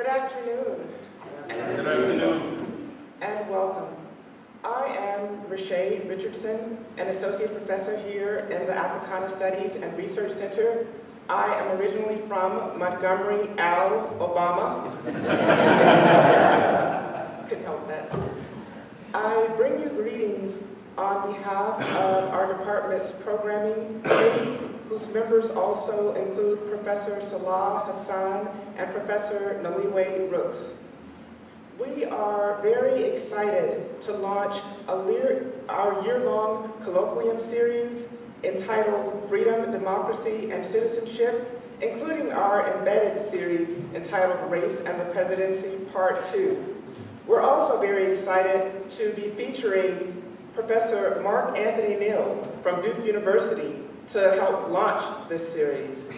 Good afternoon. Good afternoon. And welcome. I am Rashay Richardson, an associate professor here in the Africana Studies and Research Center. I am originally from Montgomery, Alabama. Couldn't help that. I bring you greetings on behalf of our department's programming committee, whose members also include Professor Salah Hassan and Professor Naliwe Rooks. We are very excited to launch our year-long colloquium series entitled Freedom, Democracy, and Citizenship, including our embedded series entitled Race and the Presidency, Part 2. We're also very excited to be featuring Professor Mark Anthony Neal from Duke University to help launch this series.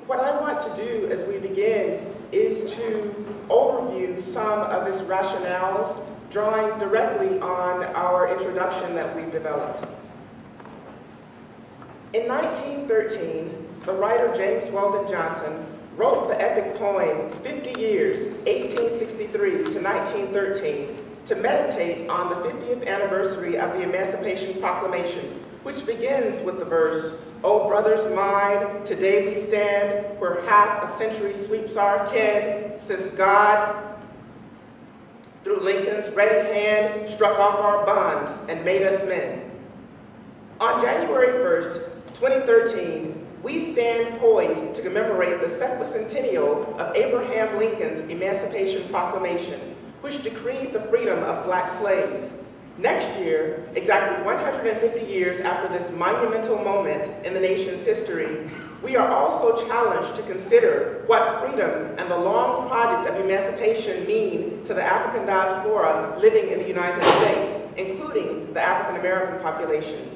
What I want to do as we begin is to overview some of its rationales, drawing directly on our introduction that we've developed. In 1913, the writer James Weldon Johnson wrote the epic poem 50 Years, 1863 to 1913, to meditate on the 50th anniversary of the Emancipation Proclamation, which begins with the verse, "O brothers mine, today we stand where half a century sweeps our ken, since God, through Lincoln's ready hand, struck off our bonds and made us men." On January 1st, 2013, we stand poised to commemorate the sesquicentennial of Abraham Lincoln's Emancipation Proclamation, which decreed the freedom of black slaves. Next year, exactly 150 years after this monumental moment in the nation's history, we are also challenged to consider what freedom and the long project of emancipation mean to the African diaspora living in the United States, including the African American population.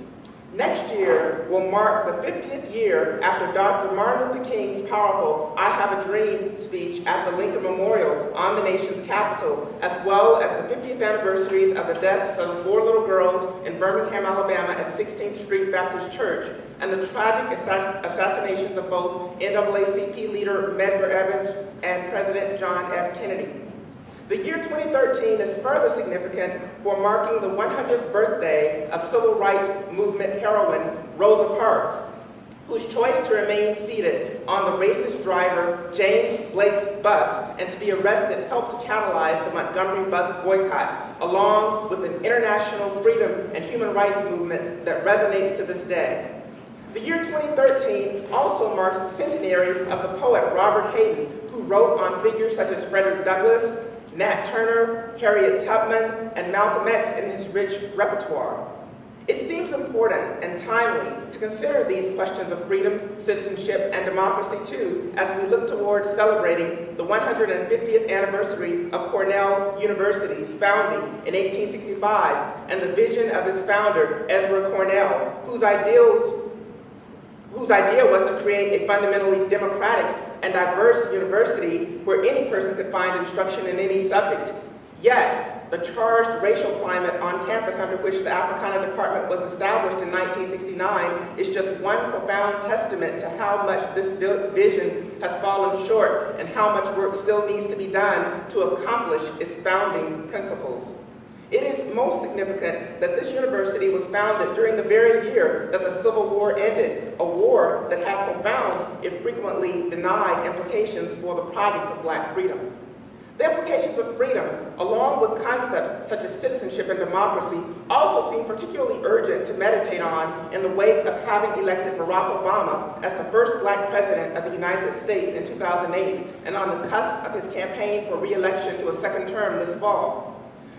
Next year will mark the 50th year after Dr. Martin Luther King's powerful "I Have a Dream" speech at the Lincoln Memorial on the nation's capital, as well as the 50th anniversaries of the deaths of 4 little girls in Birmingham, Alabama at 16th Street Baptist Church, and the tragic assassinations of both NAACP leader Medgar Evers and President John F. Kennedy. The year 2013 is further significant for marking the 100th birthday of civil rights movement heroine Rosa Parks, whose choice to remain seated on the racist driver James Blake's bus and to be arrested helped to catalyze the Montgomery bus boycott, along with an international freedom and human rights movement that resonates to this day. The year 2013 also marks the centenary of the poet Robert Hayden, who wrote on figures such as Frederick Douglass, Nat Turner, Harriet Tubman, and Malcolm X in his rich repertoire. It seems important and timely to consider these questions of freedom, citizenship, and democracy too, as we look towards celebrating the 150th anniversary of Cornell University's founding in 1865 and the vision of its founder, Ezra Cornell, whose idea was to create a fundamentally democratic and diverse university where any person could find instruction in any subject. Yet, the charged racial climate on campus under which the Africana department was established in 1969 is just one profound testament to how much this vision has fallen short and how much work still needs to be done to accomplish its founding principles. It is most significant that this university was founded during the very year that the Civil War ended, a war that had profound, if frequently denied, implications for the project of black freedom. The implications of freedom, along with concepts such as citizenship and democracy, also seem particularly urgent to meditate on in the wake of having elected Barack Obama as the first black president of the United States in 2008 and on the cusp of his campaign for re-election to a second term this fall.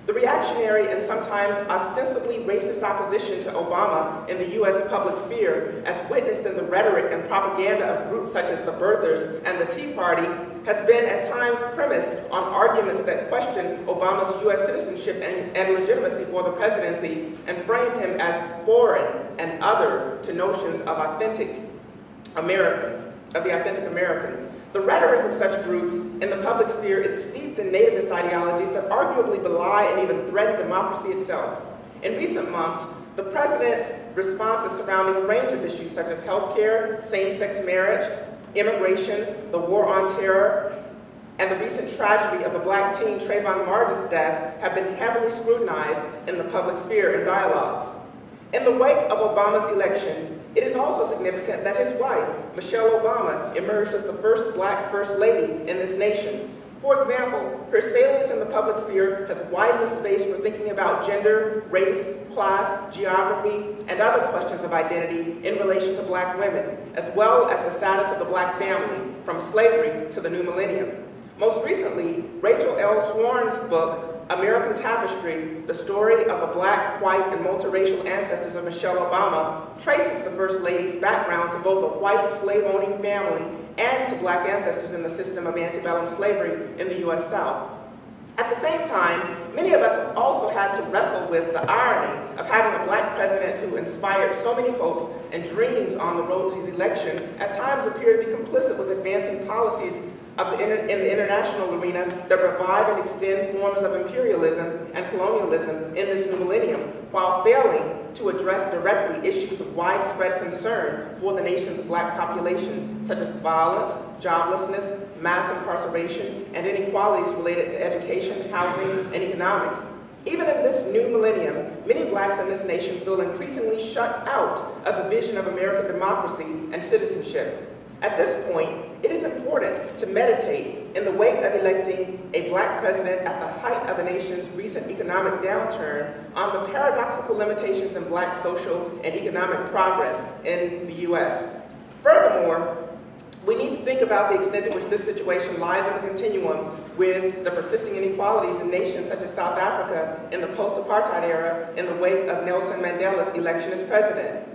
The reactionary and sometimes ostensibly racist opposition to Obama in the U.S. public sphere, as witnessed in the rhetoric and propaganda of groups such as the Birthers and the Tea Party, has been at times premised on arguments that question Obama's U.S. citizenship and legitimacy for the presidency and frame him as foreign and other to notions of the authentic American. The rhetoric of such groups in the public sphere is steeped in nativist ideologies that arguably belie and even threaten democracy itself. In recent months, the president's responses surrounding a range of issues such as healthcare, same-sex marriage, immigration, the war on terror, and the recent tragedy of the black teen Trayvon Martin's death have been heavily scrutinized in the public sphere and dialogues. In the wake of Obama's election, it is also significant that his wife, Michelle Obama, emerged as the first black first lady in this nation. For example, her salience in the public sphere has widened the space for thinking about gender, race, class, geography, and other questions of identity in relation to black women, as well as the status of the black family, from slavery to the new millennium. Most recently, Rachel L. Swarn's book, American Tapestry, the story of the black, white, and multiracial ancestors of Michelle Obama, traces the First Lady's background to both a white slave-owning family and to black ancestors in the system of antebellum slavery in the U.S. South. At the same time, many of us have also had to wrestle with the irony of having a black president who inspired so many hopes and dreams on the road to his election at times appear to be complicit with advancing policies in the international arena that revive and extend forms of imperialism and colonialism in this new millennium, while failing to address directly issues of widespread concern for the nation's black population, such as violence, joblessness, mass incarceration, and inequalities related to education, housing, and economics. Even in this new millennium, many blacks in this nation feel increasingly shut out of the vision of American democracy and citizenship. At this point, it is important to meditate in the wake of electing a black president at the height of the nation's recent economic downturn on the paradoxical limitations in black social and economic progress in the U.S. Furthermore, we need to think about the extent to which this situation lies in the continuum with the persisting inequalities in nations such as South Africa in the post-apartheid era in the wake of Nelson Mandela's election as president.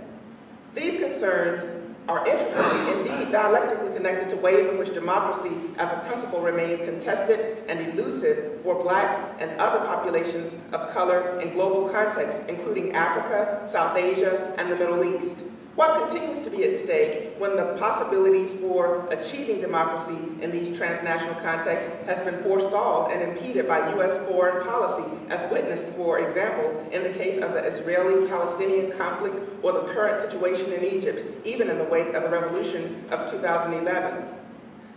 These concerns are intricately, indeed dialectically connected to ways in which democracy as a principle remains contested and elusive for blacks and other populations of color in global contexts, including Africa, South Asia, and the Middle East. What continues to be at stake when the possibilities for achieving democracy in these transnational contexts has been forestalled and impeded by U.S. foreign policy, as witnessed, for example, in the case of the Israeli-Palestinian conflict or the current situation in Egypt, even in the wake of the revolution of 2011.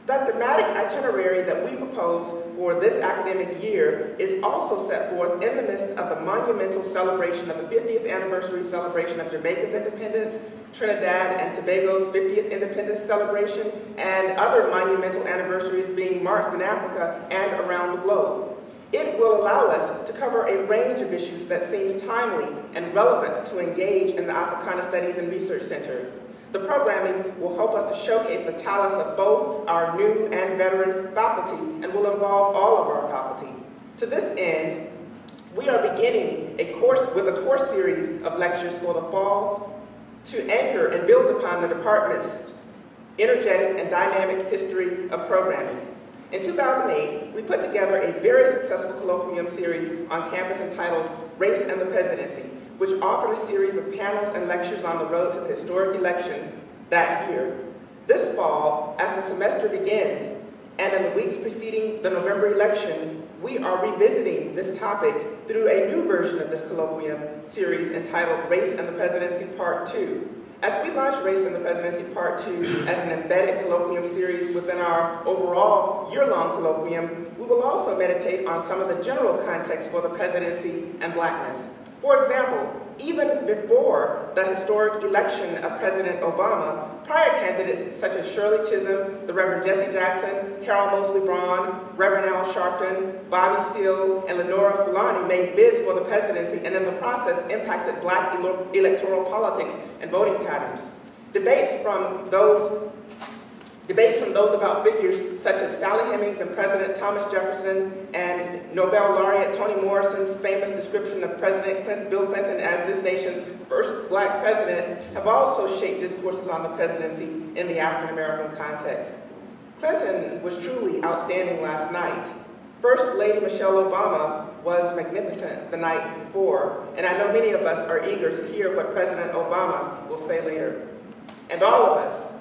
The thematic itinerary that we propose for this academic year is also set forth in the midst of the monumental celebration of the 50th anniversary celebration of Jamaica's independence, Trinidad and Tobago's 50th independence celebration, and other monumental anniversaries being marked in Africa and around the globe. It will allow us to cover a range of issues that seems timely and relevant to engage in the Africana Studies and Research Center. The programming will help us to showcase the talents of both our new and veteran faculty and will involve all of our faculty. To this end, we are beginning a course series of lectures for the fall to anchor and build upon the department's energetic and dynamic history of programming. In 2008, we put together a very successful colloquium series on campus entitled Race and the Presidency, which offered a series of panels and lectures on the road to the historic election that year. This fall, as the semester begins, and in the weeks preceding the November election, we are revisiting this topic through a new version of this colloquium series entitled Race and the Presidency Part 2. As we launch Race and the Presidency Part 2 as an embedded colloquium series within our overall year-long colloquium, we will also meditate on some of the general context for the presidency and blackness. For example, even before the historic election of President Obama, prior candidates such as Shirley Chisholm, the Reverend Jesse Jackson, Carol Mosley Braun, Reverend Al Sharpton, Bobby Seale, and Lenora Fulani made bids for the presidency and in the process impacted black electoral politics and voting patterns. Debates from those about figures such as Sally Hemings and President Thomas Jefferson and Nobel laureate Toni Morrison's famous description of President Bill Clinton as this nation's first black president have also shaped discourses on the presidency in the African American context. Clinton was truly outstanding last night. First Lady Michelle Obama was magnificent the night before, and I know many of us are eager to hear what President Obama will say later. And all of us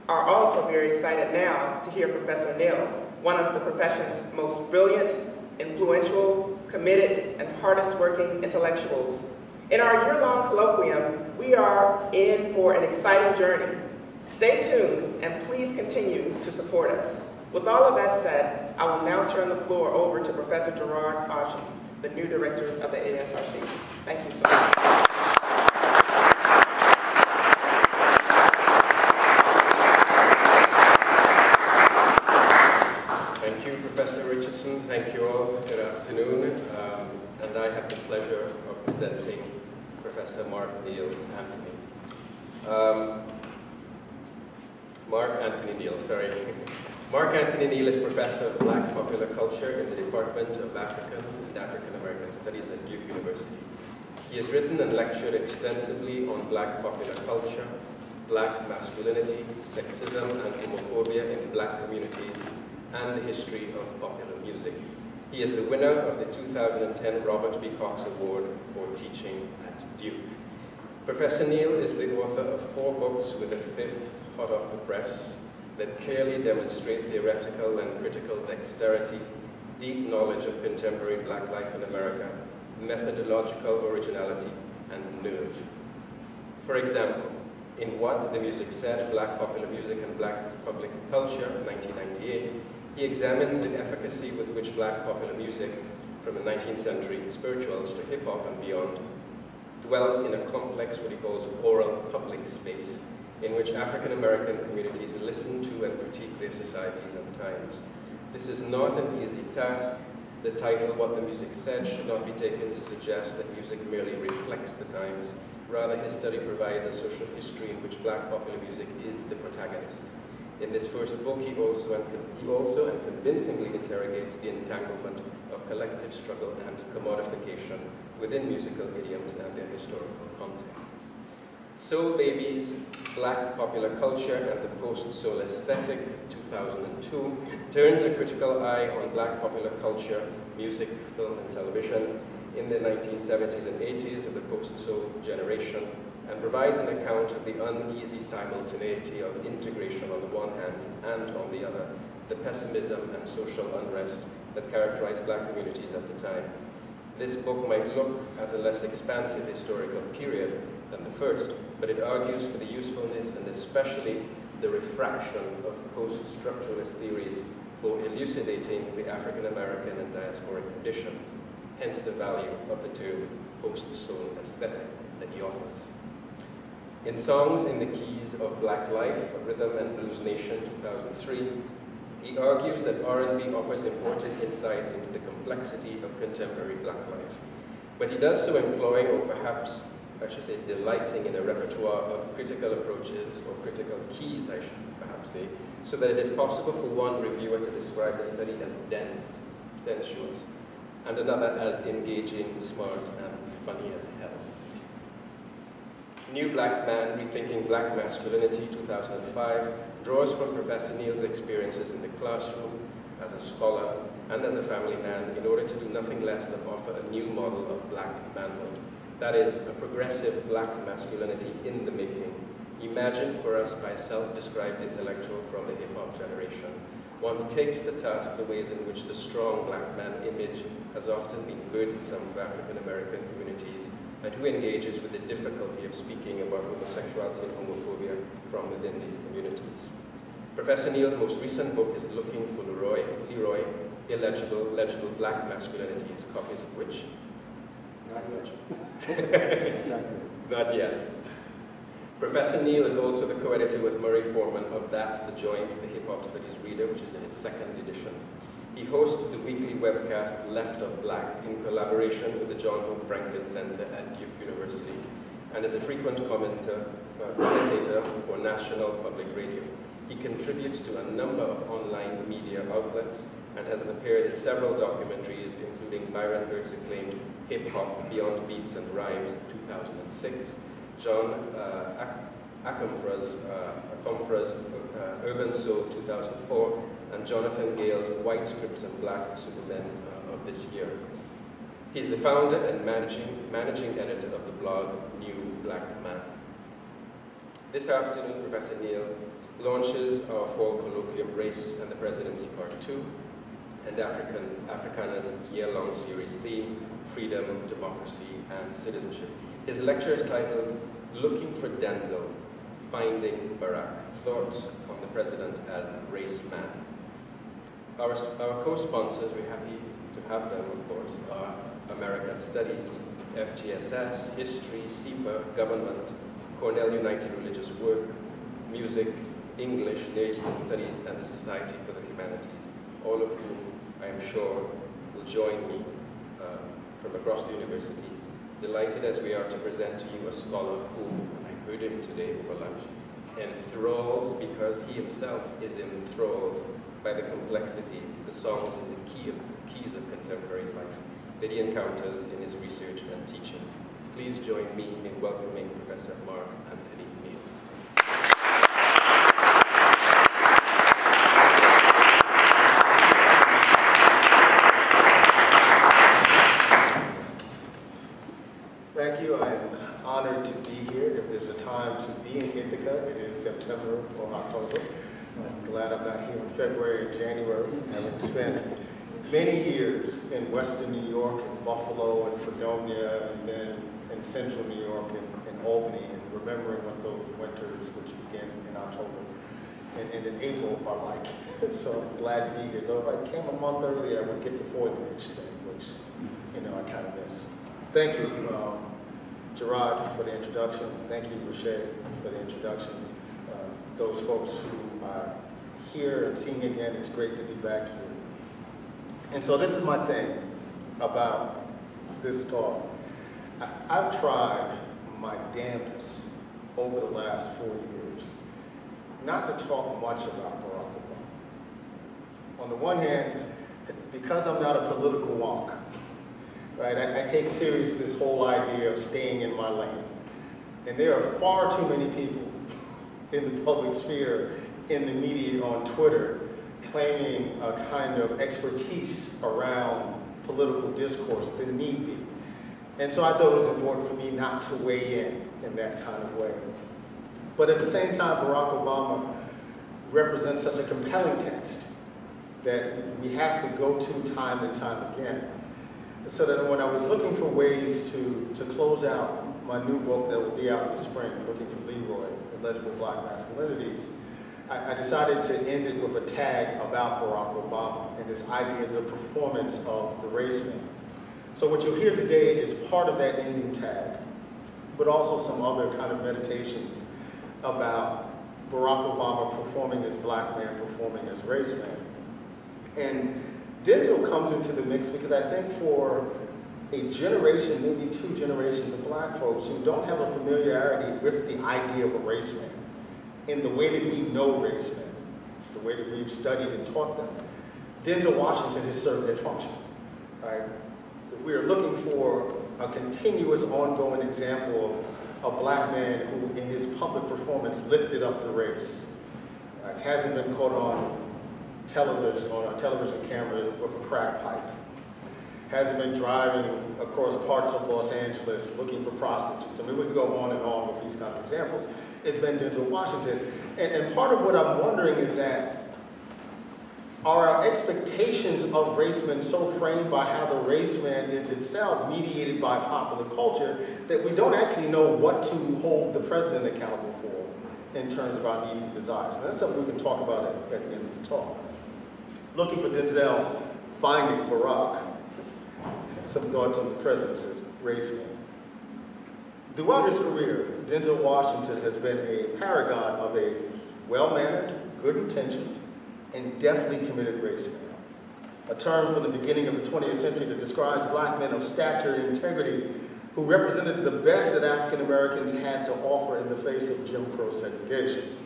are also very excited now to hear Professor Neal, one of the profession's most brilliant, influential, committed, and hardest-working intellectuals. In our year-long colloquium, we are in for an exciting journey. Stay tuned, and please continue to support us. With all of that said, I will now turn the floor over to Professor Gerard Aji, the new director of the ASRC. Thank you so much. Thank you, Professor Richardson. Thank you all. Good afternoon. And I have the pleasure of presenting Professor Neal Anthony. Mark Anthony Neal, sorry. Mark Anthony Neal is Professor of Black Popular Culture in the Department of African and African American Studies at Duke University. He has written and lectured extensively on Black popular culture, Black masculinity, sexism, and homophobia in Black communities, and the history of popular music. He is the winner of the 2010 Robert B. Cox Award for teaching at Duke. Professor Neal is the author of 4 books with a 5th hot off the press that clearly demonstrate theoretical and critical dexterity, deep knowledge of contemporary Black life in America, methodological originality, and nerve. For example, in What the Music Said, Black Popular Music and Black Public Culture, 1998, he examines the efficacy with which Black popular music, from the 19th century spirituals to hip-hop and beyond, dwells in a complex, what he calls oral public space, in which African American communities listen to and critique their societies and times. This is not an easy task. The title, What the Music Said, should not be taken to suggest that music merely reflects the times. Rather, his study provides a social history in which Black popular music is the protagonist. In this first book, he also and convincingly interrogates the entanglement of collective struggle and commodification within musical idioms and their historical contexts. Soul Babies, Black Popular Culture and the Post-Soul Aesthetic, 2002, turns a critical eye on Black popular culture, music, film, and television in the 1970s and 80s of the post-soul generation, and provides an account of the uneasy simultaneity of integration on the one hand and, on the other, the pessimism and social unrest that characterized Black communities at the time. This book might look at a less expansive historical period than the first, but it argues for the usefulness and especially the refraction of post-structuralist theories for elucidating the African American and diasporic conditions, hence the value of the term post-soul aesthetic that he offers. In Songs in the Keys of Black Life, A Rhythm and Blues Nation, 2003, he argues that R&B offers important insights into the complexity of contemporary Black life. But he does so employing, or perhaps I should say delighting in, a repertoire of critical approaches, or critical keys I should perhaps say, so that it is possible for one reviewer to describe the study as dense, sensuous, and another as engaging, smart, and funny as hell. New Black Man, Rethinking Black Masculinity, 2005, draws from Professor Neal's experiences in the classroom, as a scholar, and as a family man, in order to do nothing less than offer a new model of Black manhood. That is, a progressive Black masculinity in the making, imagined for us by a self-described intellectual from the hip-hop generation, one who takes to task the ways in which the strong Black man image has often been burdensome for African American communities, and who engages with the difficulty of speaking about homosexuality and homophobia from within these communities. Professor Neal's most recent book is Looking for Leroy, Illegible, Legible Black Masculinities, copies of which? Not yet. Not yet. Professor Neal is also the co-editor with Murray Foreman of That's the Joint, the Hip Hop Studies Reader, which is in its 2nd edition. He hosts the weekly webcast Left of Black in collaboration with the John Hope Franklin Center at Duke University, and is a frequent commentator for National Public Radio. He contributes to a number of online media outlets and has appeared in several documentaries, including Byron Hurt's acclaimed Hip Hop Beyond Beats and Rhymes, 2006, John Akomfra's Urban Soul, 2004, and Jonathan Gale's White Scripts and Black Supermen of this year. He's the founder and managing editor of the blog New Black Man. This afternoon, Professor Neal launches our fall colloquium Race and the Presidency Part 2 and Africana's year-long series theme, Freedom, Democracy, and Citizenship. His lecture is titled Looking for Denzel, Finding Barack, Thoughts on the President as Race Man. Our co-sponsors, we're happy to have them, of course, are American Studies, FGSS, History, SEPA, Government, Cornell United Religious Work, Music, English, Near Eastern Studies, and the Society for the Humanities, all of whom I am sure will join me from across the university. Delighted as we are to present to you a scholar who, and I heard him today over lunch, enthralls because he himself is enthralled by the complexities, the songs and the keys of contemporary life that he encounters in his research and teaching. Please join me in welcoming Professor Mark Anthony Neal. Thank you. I am honored to be here. If there's a time to be in Ithaca, it is September or October. I'm glad I'm not here in February and January, having spent many years in Western New York, in Buffalo, and Fredonia, and then in Central New York, and Albany, and remembering what those winters, which begin in October and in April, are like. So I'm glad to be here. Though if I came a month earlier, I would get the foliage thing, which, I kind of miss. Thank you, Gerard, for the introduction. Thank you, Roche, for the introduction. Those folks who are here and seeing again, it's great to be back here. And so this is my thing about this talk. I've tried my damnedest over the last 4 years not to talk much about Barack Obama. On the one hand, because I'm not a political wonk, right, I take serious this whole idea of staying in my lane. And there are far too many people in the public sphere, in the media, on Twitter, claiming a kind of expertise around political discourse than need be. And so I thought it was important for me not to weigh in that kind of way. But at the same time, Barack Obama represents such a compelling text that we have to go to time and time again. So that when I was looking for ways to close out my new book that will be out in the spring, Looking for Leroy, Illegible Black Masculinities, I decided to end it with a tag about Barack Obama and this idea of the performance of the race man. So what you'll hear today is part of that ending tag, but also some other kind of meditations about Barack Obama performing as black man, performing as race man. And Denzel comes into the mix because I think for a generation, maybe 2 generations of black folks who don't have a familiarity with the idea of a race man, in the way that we know race men, the way that we've studied and taught them, Denzel Washington has served that function, right? We are looking for a continuous, ongoing example of a black man who, in his public performance, lifted up the race. Right? Hasn't been caught on television, on a television camera with a crack pipe. Hasn't been driving across parts of Los Angeles looking for prostitutes. I mean, we can go on and on with these kind of examples. It's been Denzel Washington. And part of what I'm wondering is that, are our expectations of racemen so framed by how the race man is itself mediated by popular culture that we don't actually know what to hold the president accountable for in terms of our needs and desires? And that's something we can talk about at the end of the talk. Looking for Denzel, finding Barack. Some thoughts on the president's race man. Throughout his career, Denzel Washington has been a paragon of a well-mannered, good-intentioned, and deftly committed race man. A term from the beginning of the 20th century that describes black men of stature and integrity who represented the best that African Americans had to offer in the face of Jim Crow segregation.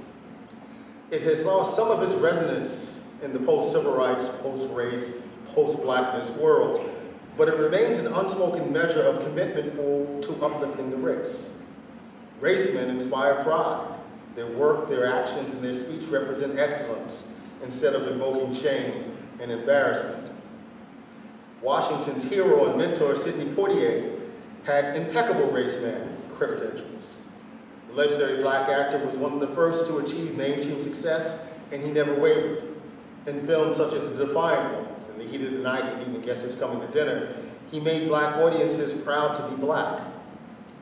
It has lost some of its resonance in the post-civil rights, post-race, post-blackness world, but it remains an unspoken measure of commitment to uplifting the race. Racemen inspire pride. Their work, their actions, and their speech represent excellence instead of invoking shame and embarrassment. Washington's hero and mentor, Sidney Poitier, had impeccable raceman credentials. The legendary black actor was one of the first to achieve mainstream success, and he never wavered. In films such as The Defiant Ones, In the Heat of the Night, and even Guess Who's Coming to Dinner, he made black audiences proud to be black.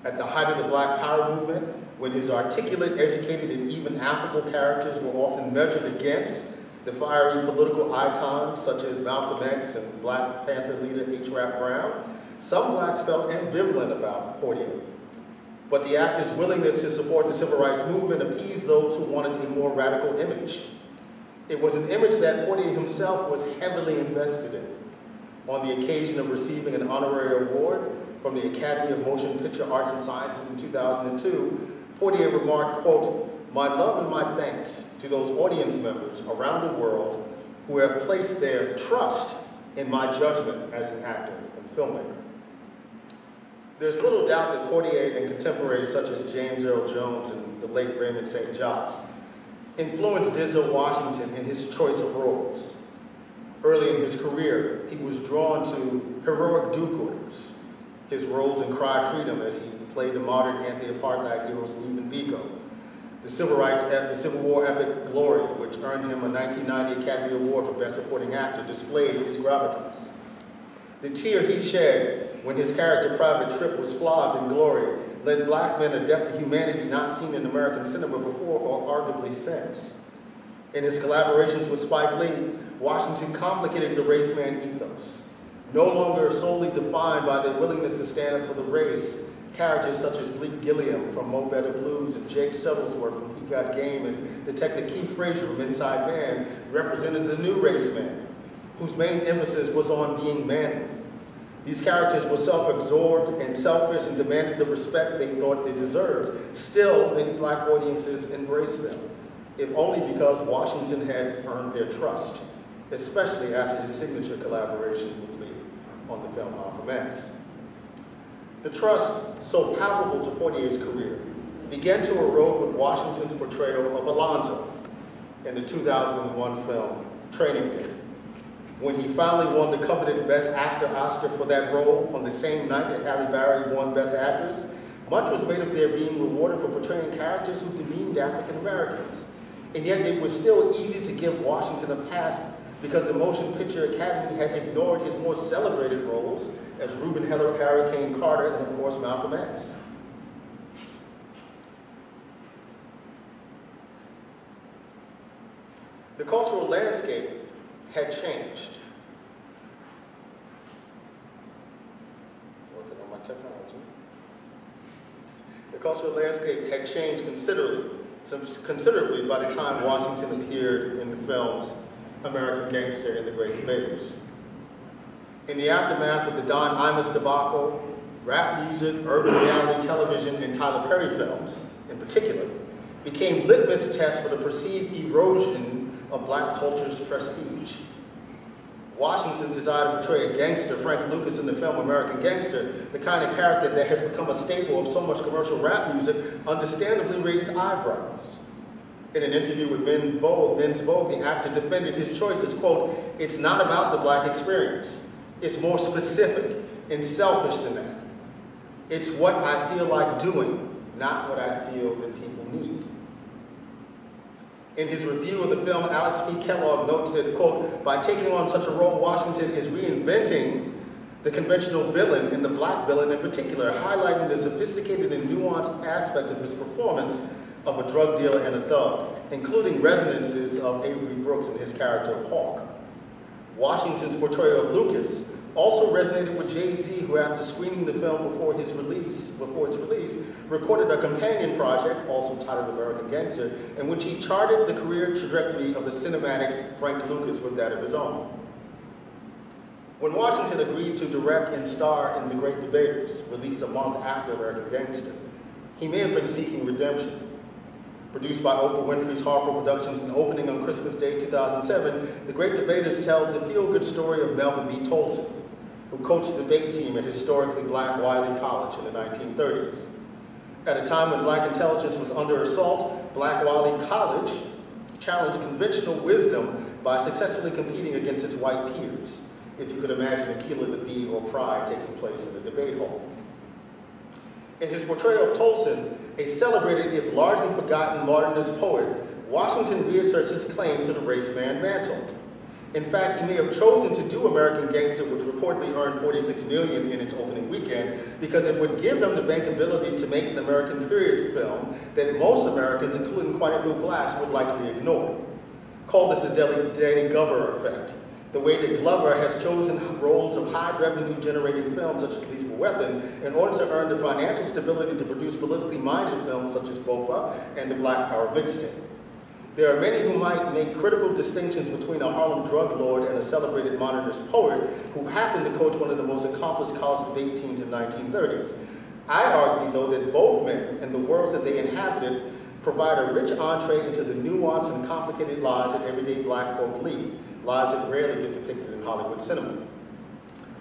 At the height of the Black Power movement, when his articulate, educated, and even affable characters were often measured against the fiery political icons such as Malcolm X and Black Panther leader H. Rap Brown, some blacks felt ambivalent about Portier. But the actor's willingness to support the civil rights movement appeased those who wanted a more radical image. It was an image that Portier himself was heavily invested in. On the occasion of receiving an honorary award from the Academy of Motion Picture Arts and Sciences in 2002, Portier remarked, quote, "My love and my thanks to those audience members around the world who have placed their trust in my judgment as an actor and filmmaker." There's little doubt that Portier and contemporaries such as James Earl Jones and the late Raymond St. Jacques influenced Denzel Washington in his choice of roles. Early in his career, he was drawn to heroic do-gooders, his roles in Cry Freedom as he played the modern anti-apartheid hero Stephen Biko, the Civil War epic Glory, which earned him a 1990 Academy Award for Best Supporting Actor, displayed his gravitas. The tear he shed when his character Private Tripp was flogged in Glory led black men a depth of humanity not seen in American cinema before or arguably since. In his collaborations with Spike Lee, Washington complicated the race man ethos. No longer solely defined by their willingness to stand up for the race, characters such as Bleak Gilliam from Mo Better Blues and Jake Stubblesworth from He Got Game and Detective Keith Frazier from Inside Man represented the new race man, whose main emphasis was on being manly. These characters were self-absorbed and selfish and demanded the respect they thought they deserved. Still, many black audiences embraced them, if only because Washington had earned their trust, especially after his signature collaboration with Lee on the film Malcolm X. The trust, so palpable to Portier's career, began to erode with Washington's portrayal of Alonzo in the 2001 film Training Day. When he finally won the coveted Best Actor Oscar for that role on the same night that Halle Berry won Best Actress, much was made of their being rewarded for portraying characters who demeaned African Americans. And yet it was still easy to give Washington a pass because the Motion Picture Academy had ignored his more celebrated roles as Reuben Hurricane Carter and, of course, Malcolm X. The cultural landscape had changed. Working on my technology. The cultural landscape had changed considerably by the time Washington appeared in the films American Gangster and The Great Debaters. In the aftermath of the Don Imus debacle, rap music, urban reality television, and Tyler Perry films, in particular, became litmus tests for the perceived erosion of black culture's prestige. Washington's desire to portray a gangster, Frank Lucas, in the film American Gangster, the kind of character that has become a staple of so much commercial rap music, understandably raised eyebrows. In an interview with Men's Vogue, the actor defended his choices, quote, "It's not about the black experience. It's more specific and selfish than that. It's what I feel like doing, not what I feel that people need." In his review of the film, Alex P. Kellogg notes that, quote, "By taking on such a role, Washington is reinventing the conventional villain and the black villain in particular, highlighting the sophisticated and nuanced aspects of his performance of a drug dealer and a thug, including resonances of Avery Brooks and his character Hawk." Washington's portrayal of Lucas also resonated with Jay-Z, who after screening the film before its release, recorded a companion project, also titled American Gangster, in which he charted the career trajectory of the cinematic Frank Lucas with that of his own. When Washington agreed to direct and star in The Great Debaters, released a month after American Gangster, he may have been seeking redemption. Produced by Oprah Winfrey's Harper Productions and opening on Christmas Day 2007, The Great Debaters tells the feel-good story of Melvin B. Tolson, who coached the debate team at historically black Wiley College in the 1930s. At a time when black intelligence was under assault, Black Wiley College challenged conventional wisdom by successfully competing against its white peers, if you could imagine Aquila the Bee or Pride taking place in the debate hall. In his portrayal of Tolson, a celebrated if largely forgotten modernist poet, Washington reasserts his claim to the race man mantle. In fact, he may have chosen to do American Gangster, which reportedly earned $46 million in its opening weekend, because it would give him the bankability to make an American period film that most Americans, including quite a few blacks, would likely ignore. called this the Danny Glover effect. The way that Glover has chosen roles of high revenue generating films such as Lethal Weapon in order to earn the financial stability to produce politically minded films such as Bopa and the Black Power mixtape. There are many who might make critical distinctions between a Harlem drug lord and a celebrated modernist poet who happened to coach one of the most accomplished college debate teams in the 1930s. I argue, though, that both men and the worlds that they inhabited provide a rich entree into the nuanced and complicated lives that everyday black folk lead, lives that rarely get depicted in Hollywood cinema.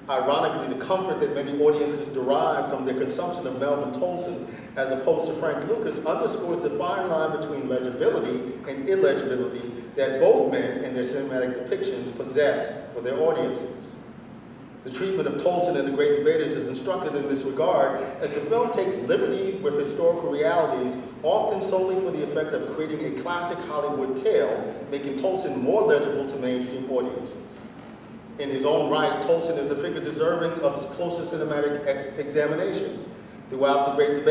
Ironically, the comfort that many audiences derive from their consumption of Melvin Tolson as opposed to Frank Lucas underscores the fine line between legibility and illegibility that both men and their cinematic depictions possess for their audiences. The treatment of Tolson and the Great Debaters is instructive in this regard, as the film takes liberty with historical realities, often solely for the effect of creating a classic Hollywood tale, making Tolson more legible to mainstream audiences. In his own right, Tolson is a figure deserving of closer cinematic examination. Throughout The Great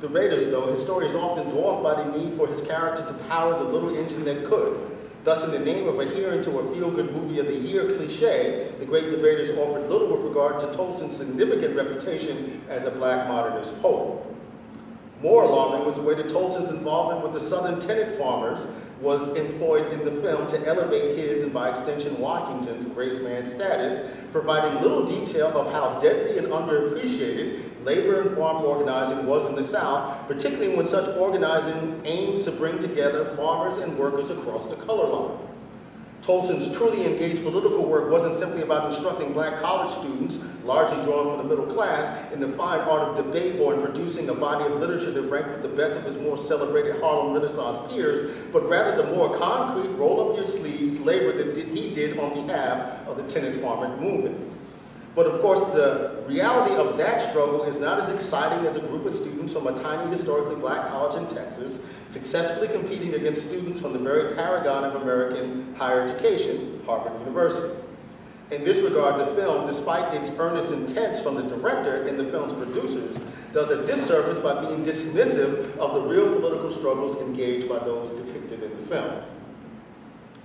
Debaters, though, his story is often dwarfed by the need for his character to power the little engine that could. Thus, in the name of adhering to a feel-good movie of the year cliche, The Great Debaters offered little with regard to Tolson's significant reputation as a black modernist poet. More alarming was the way that Tolson's involvement with the Southern tenant farmers was employed in the film to elevate his, and by extension Washington's, race man status, providing little detail of how deadly and underappreciated labor and farm organizing was in the South, particularly when such organizing aimed to bring together farmers and workers across the color line. Tolson's truly engaged political work wasn't simply about instructing black college students, largely drawn from the middle class, in the fine art of debate or in producing a body of literature that ranked with the best of his more celebrated Harlem Renaissance peers, but rather the more concrete roll-up-your-sleeves labor that he did on behalf of the tenant farmer movement. But of course, the reality of that struggle is not as exciting as a group of students from a tiny historically black college in Texas successfully competing against students from the very paragon of American higher education, Harvard University. In this regard, the film, despite its earnest intents from the director and the film's producers, does a disservice by being dismissive of the real political struggles engaged by those depicted in the film.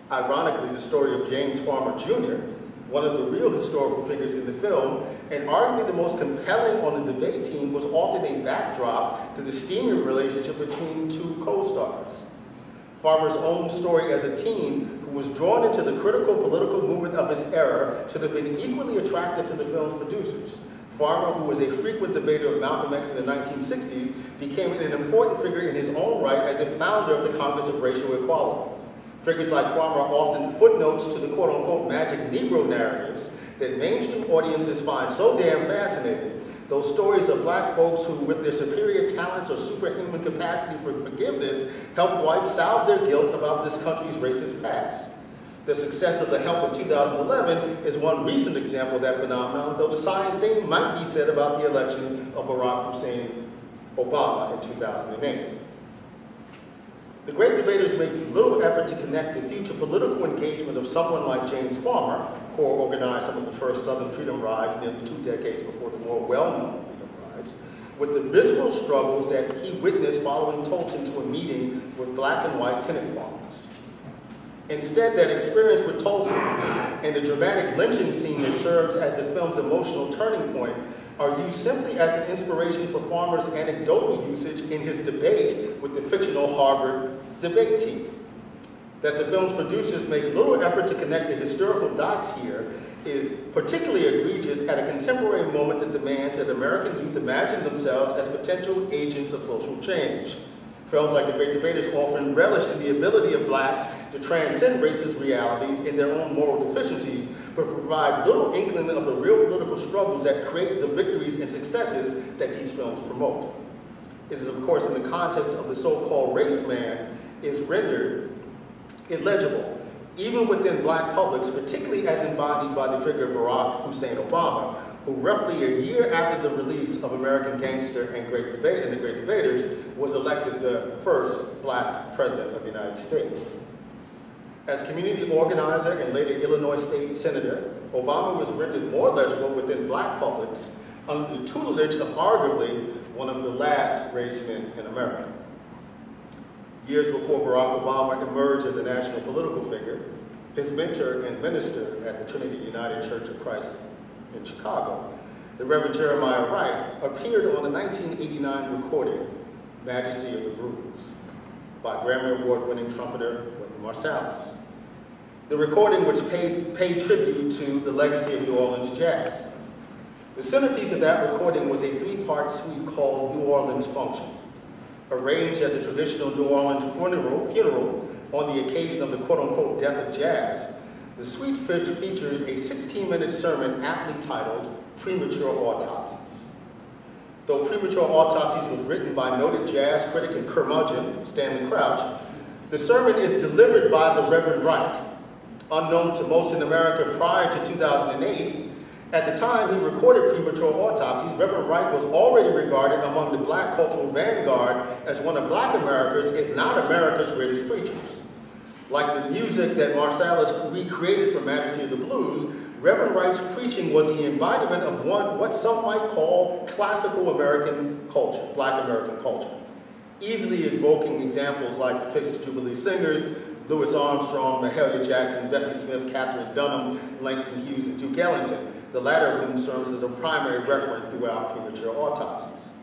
Ironically, the story of James Farmer Jr., one of the real historical figures in the film, and arguably the most compelling on the debate team, was often a backdrop to the steamy relationship between two co-stars. Farmer's own story as a teen who was drawn into the critical political movement of his era should have been equally attractive to the film's producers. Farmer, who was a frequent debater of Malcolm X in the 1960s, became an important figure in his own right as a founder of the Congress of Racial Equality. Figures like Farmer are often footnotes to the quote-unquote magic Negro narratives that mainstream audiences find so damn fascinating. Those stories of black folks who, with their superior talents or superhuman capacity for forgiveness, help whites salve their guilt about this country's racist past. The success of The Help in 2011 is one recent example of that phenomenon, though the same might be said about the election of Barack Hussein Obama in 2008. The Great Debaters makes little effort to connect the future political engagement of someone like James Farmer, who organized some of the first Southern freedom rides nearly 2 decades before the more well-known freedom rides, with the visceral struggles that he witnessed following Tolson to a meeting with black and white tenant farmers. Instead, that experience with Tolson and the dramatic lynching scene that serves as the film's emotional turning point are used simply as an inspiration for Farmer's anecdotal usage in his debate with the fictional Harvard debate team. That the film's producers make little effort to connect the historical dots here is particularly egregious at a contemporary moment that demands that American youth imagine themselves as potential agents of social change. Films like The Great Debaters often relish in the ability of blacks to transcend racist realities in their own moral deficiencies, but provide little inkling of the real political struggles that create the victories and successes that these films promote. It is, of course, in the context of the so-called race man is rendered illegible, even within black publics, particularly as embodied by the figure of Barack Hussein Obama, who roughly a year after the release of American Gangster and The Great Debaters was elected the first black president of the United States. As community organizer and later Illinois state senator, Obama was rendered more legible within black publics under the tutelage of arguably one of the last race men in America. Years before Barack Obama emerged as a national political figure, his mentor and minister at the Trinity United Church of Christ in Chicago, the Reverend Jeremiah Wright, appeared on the 1989 recording, Majesty of the Blues, by Grammy Award-winning trumpeter Wynton Marsalis. The recording which paid tribute to the legacy of New Orleans jazz. The centerpiece of that recording was a three-part suite called New Orleans Function, arranged as a traditional New Orleans funeral on the occasion of the quote-unquote death of jazz. The suite features a 16-minute sermon aptly titled Premature Autopsies. Though Premature Autopsies was written by noted jazz critic and curmudgeon Stanley Crouch, the sermon is delivered by the Reverend Wright. Unknown to most in America prior to 2008, at the time he recorded Premature Autopsies, Reverend Wright was already regarded among the black cultural vanguard as one of black America's, if not America's, greatest preachers. Like the music that Marsalis recreated for Majesty of the Blues, Reverend Wright's preaching was the embodiment of what some might call classical American culture, black American culture, easily evoking examples like the Fiddler's Jubilee Singers, Louis Armstrong, Mahalia Jackson, Bessie Smith, Catherine Dunham, Langston Hughes, and Duke Ellington, the latter of whom serves as a primary referent throughout Premature Autopsies.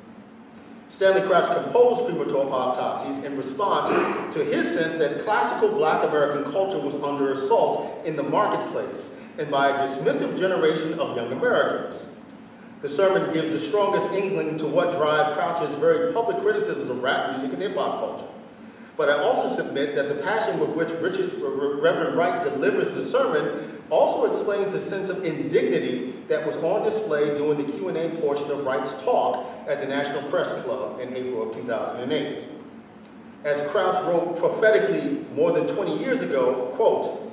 Stanley Crouch composed Premature Autopsies in response to his sense that classical black American culture was under assault in the marketplace and by a dismissive generation of young Americans. The sermon gives the strongest inkling to what drives Crouch's very public criticism of rap music and hip-hop culture. But I also submit that the passion with which Reverend Wright delivers the sermon also explains the sense of indignity that was on display during the Q&A portion of Wright's talk at the National Press Club in April of 2008. As Crouch wrote prophetically more than 20 years ago, quote,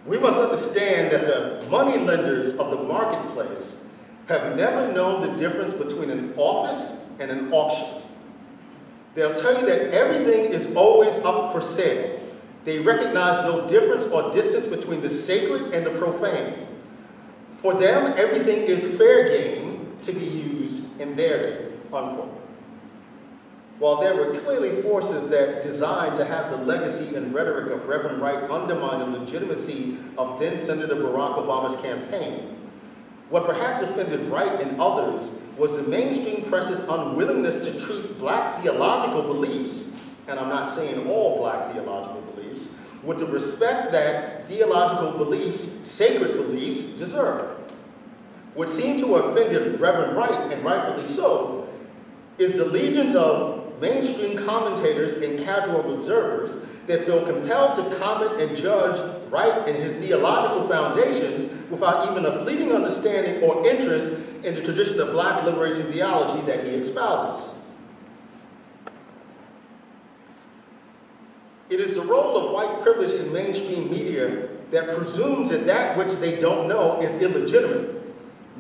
"We must understand that the money lenders of the marketplace have never known the difference between an office and an auction. They'll tell you that everything is always up for sale. They recognize no difference or distance between the sacred and the profane. For them, everything is fair game to be used in their game," unquote. While there were clearly forces that designed to have the legacy and rhetoric of Reverend Wright undermine the legitimacy of then-Senator Barack Obama's campaign, what perhaps offended Wright and others was the mainstream press's unwillingness to treat black theological beliefs, and I'm not saying all black theological beliefs, with the respect that theological beliefs, sacred beliefs, deserve. What seemed to have offended Reverend Wright, and rightfully so, is the legions of mainstream commentators and casual observers that feel compelled to comment and judge Wright and his theological foundations without even a fleeting understanding or interest in the tradition of black liberation theology that he espouses. It is the role of white privilege in mainstream media that presumes that that which they don't know is illegitimate,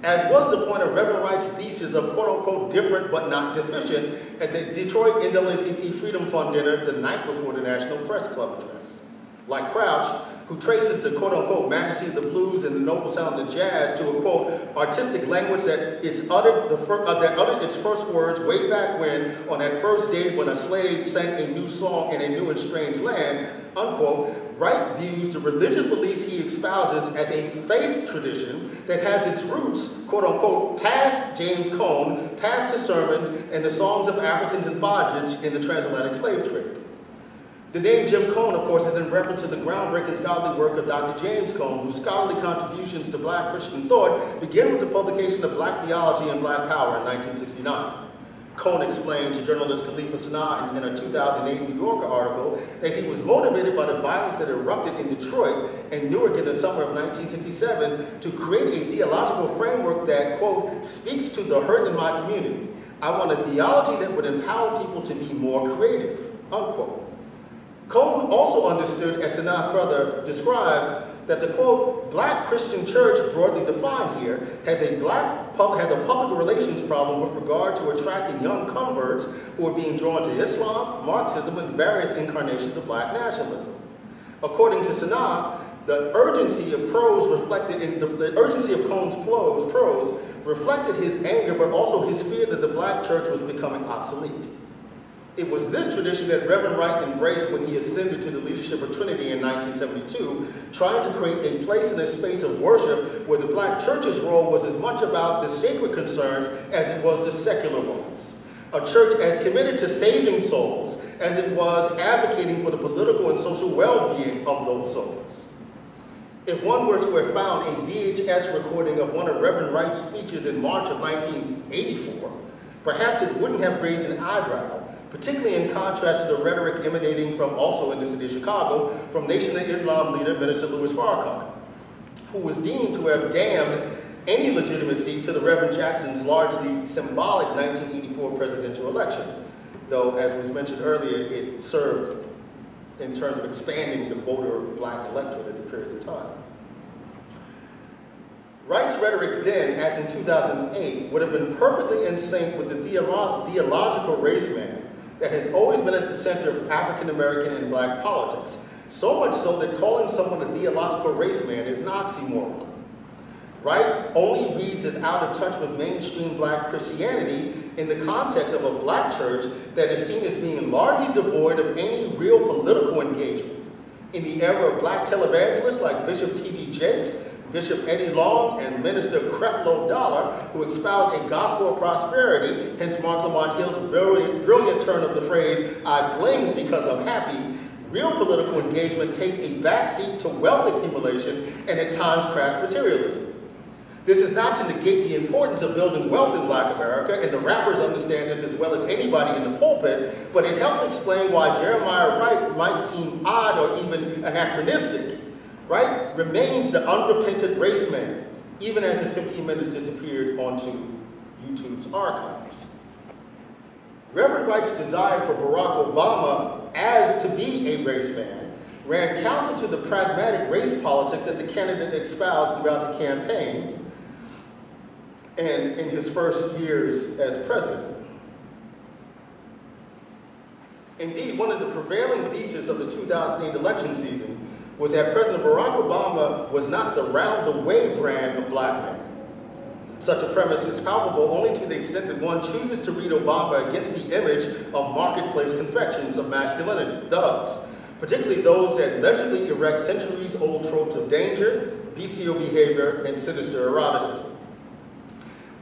as was the point of Reverend Wright's thesis of quote-unquote different but not deficient at the Detroit NAACP Freedom Fund dinner the night before the National Press Club address. Like Crouch, who traces the quote-unquote majesty of the blues and the noble sound of jazz to a quote artistic language that uttered its first words way back when, on that first day when a slave sang a new song in a new and strange land, unquote, Wright views the religious beliefs he espouses as a faith tradition that has its roots, quote-unquote, past James Cone, past the sermons and the songs of Africans in bondage in the transatlantic slave trade. The name Jim Cone, of course, is in reference to the groundbreaking scholarly work of Dr. James Cone, whose scholarly contributions to black Christian thought began with the publication of Black Theology and Black Power in 1969. Cone explained to journalist Khalifa Sanaa in a 2008 New Yorker article that he was motivated by the violence that erupted in Detroit and Newark in the summer of 1967 to create a theological framework that, quote, speaks to the hurt in my community. I want a theology that would empower people to be more creative, unquote. Cone also understood, as Sanaa further describes, that the, quote, black Christian church, broadly defined here, has a public relations problem with regard to attracting young converts who are being drawn to Islam, Marxism, and various incarnations of black nationalism. According to Sanaa, the urgency of prose reflected in the urgency of Cone's prose reflected his anger, but also his fear that the black church was becoming obsolete. It was this tradition that Reverend Wright embraced when he ascended to the leadership of Trinity in 1972, trying to create a place and a space of worship where the black church's role was as much about the sacred concerns as it was the secular ones. A church as committed to saving souls as it was advocating for the political and social well-being of those souls. If one were to have found a VHS recording of one of Reverend Wright's speeches in March of 1984, perhaps it wouldn't have raised an eyebrow, particularly in contrast to the rhetoric emanating from, also in the city of Chicago, from Nation of Islam leader Minister Louis Farrakhan, who was deemed to have damned any legitimacy to the Reverend Jackson's largely symbolic 1984 presidential election, though, as was mentioned earlier, it served in terms of expanding the voter black electorate at the period of time. Wright's rhetoric then, as in 2008, would have been perfectly in sync with the theological race man that has always been at the center of African American and black politics, so much so that calling someone a theological race man is an oxymoron. Wright only reads as out of touch with mainstream black Christianity in the context of a black church that is seen as being largely devoid of any real political engagement. In the era of black televangelists like Bishop T.D. Jakes, Bishop Eddie Long, and Minister Creflo Dollar, who espoused a gospel of prosperity, hence Mark Lamont Hill's brilliant turn of the phrase, "I bling because I'm happy," real political engagement takes a backseat to wealth accumulation and at times crass materialism. This is not to negate the importance of building wealth in black America, and the rappers understand this as well as anybody in the pulpit, but it helps explain why Jeremiah Wright might seem odd or even anachronistic. Wright remains the unrepentant race man, even as his 15 minutes disappeared onto YouTube's archives. Reverend Wright's desire for Barack Obama as to be a race man ran counter to the pragmatic race politics that the candidate espoused throughout the campaign and in his first years as president. Indeed, one of the prevailing theses of the 2008 election season was that President Barack Obama was not the round-the-way brand of black man. Such a premise is palpable only to the extent that one chooses to read Obama against the image of marketplace confections of masculinity, thugs, particularly those that allegedly erect centuries-old tropes of danger, bestial behavior, and sinister eroticism.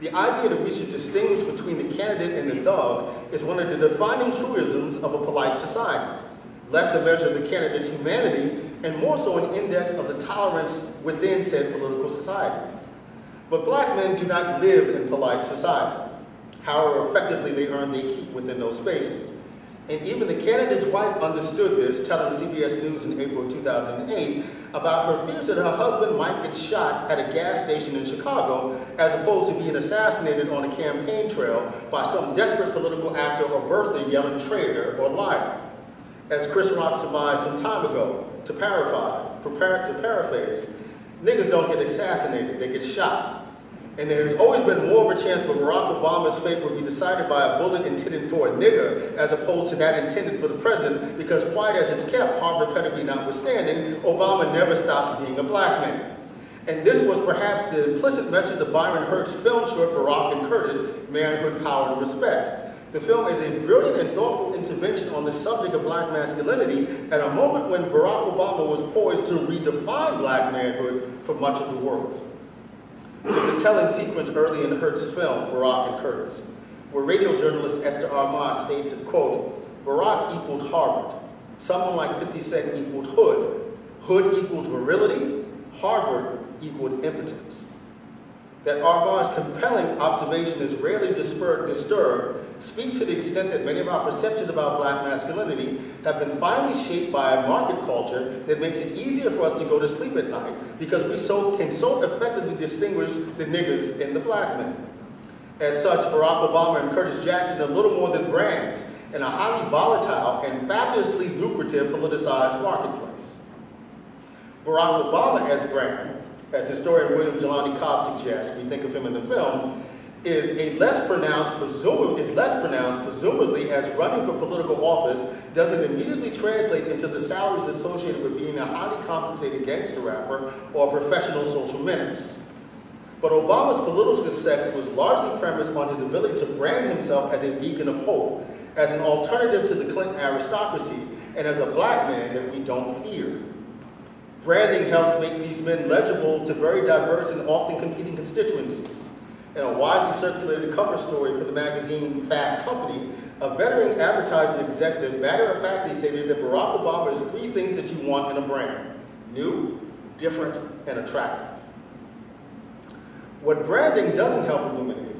The idea that we should distinguish between the candidate and the thug is one of the defining truisms of a polite society, less a measure of the candidate's humanity and more so an index of the tolerance within said political society. But black men do not live in polite society. However effectively they earn their keep within those spaces. And even the candidate's wife understood this, telling CBS News in April 2008 about her fears that her husband might get shot at a gas station in Chicago as opposed to being assassinated on a campaign trail by some desperate political actor or birther yelling traitor or liar. As Chris Rock surmised some time ago, to paraphrase, niggas don't get assassinated, they get shot. And there's always been more of a chance for Barack Obama's fate would be decided by a bullet intended for a nigger as opposed to that intended for the president, because quiet as it's kept, Harvard pedigree notwithstanding, Obama never stops being a black man. And this was perhaps the implicit message of Byron Hurt's film short, Barack and Curtis, Manhood, Power, and Respect. The film is a brilliant and thoughtful intervention on the subject of black masculinity at a moment when Barack Obama was poised to redefine black manhood for much of the world. There's a telling sequence early in Hurt's film, Barack and Curtis, where radio journalist Esther Armand states that, quote, "Barack equaled Harvard. Someone like 50 Cent equaled Hood. Hood equaled virility. Harvard equaled impotence." That Armand's compelling observation is rarely disturbed speaks to the extent that many of our perceptions about black masculinity have been finally shaped by a market culture that makes it easier for us to go to sleep at night because we can so effectively distinguish the niggers and the black men. As such, Barack Obama and Curtis Jackson are little more than brands in a highly volatile and fabulously lucrative politicized marketplace. Barack Obama as brand, as historian William Jelani Cobb suggests, we think of him in the film, is less pronounced presumably as running for political office doesn't immediately translate into the salaries associated with being a highly compensated gangster rapper or professional social menace. But Obama's political success was largely premised on his ability to brand himself as a beacon of hope, as an alternative to the Clinton aristocracy, and as a black man that we don't fear. Branding helps make these men legible to very diverse and often competing constituencies. In a widely circulated cover story for the magazine Fast Company, a veteran advertising executive matter-of-factly stated that Barack Obama is 3 things that you want in a brand: new, different, and attractive. What branding doesn't help illuminate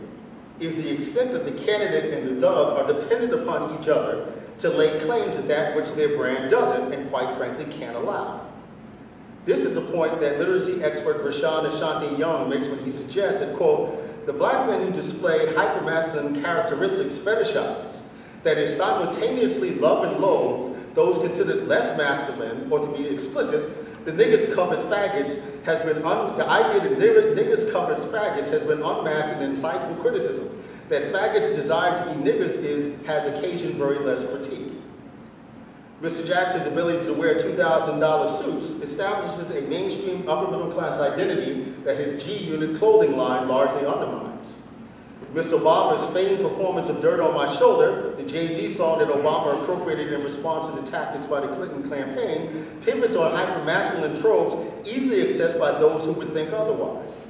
is the extent that the candidate and the thug are dependent upon each other to lay claim to that which their brand doesn't, and quite frankly can't allow. This is a point that literacy expert Rashawn Ashanti Young makes when he suggests that, quote, the black men who display hypermasculine characteristics fetishize, that is, simultaneously love and loathe those considered less masculine, or to be explicit, the niggas covered faggots has been, the idea that niggas covered faggots has been unmasked in insightful criticism, that faggots' desire to be niggas has occasioned very less critique. Mr. Jackson's ability to wear $2,000 suits establishes a mainstream upper middle class identity that his G-Unit clothing line largely undermines. Mr. Obama's famed performance of Dirt on My Shoulder, the Jay-Z song that Obama appropriated in response to the tactics by the Clinton campaign, pivots on hyper-masculine tropes easily accessed by those who would think otherwise.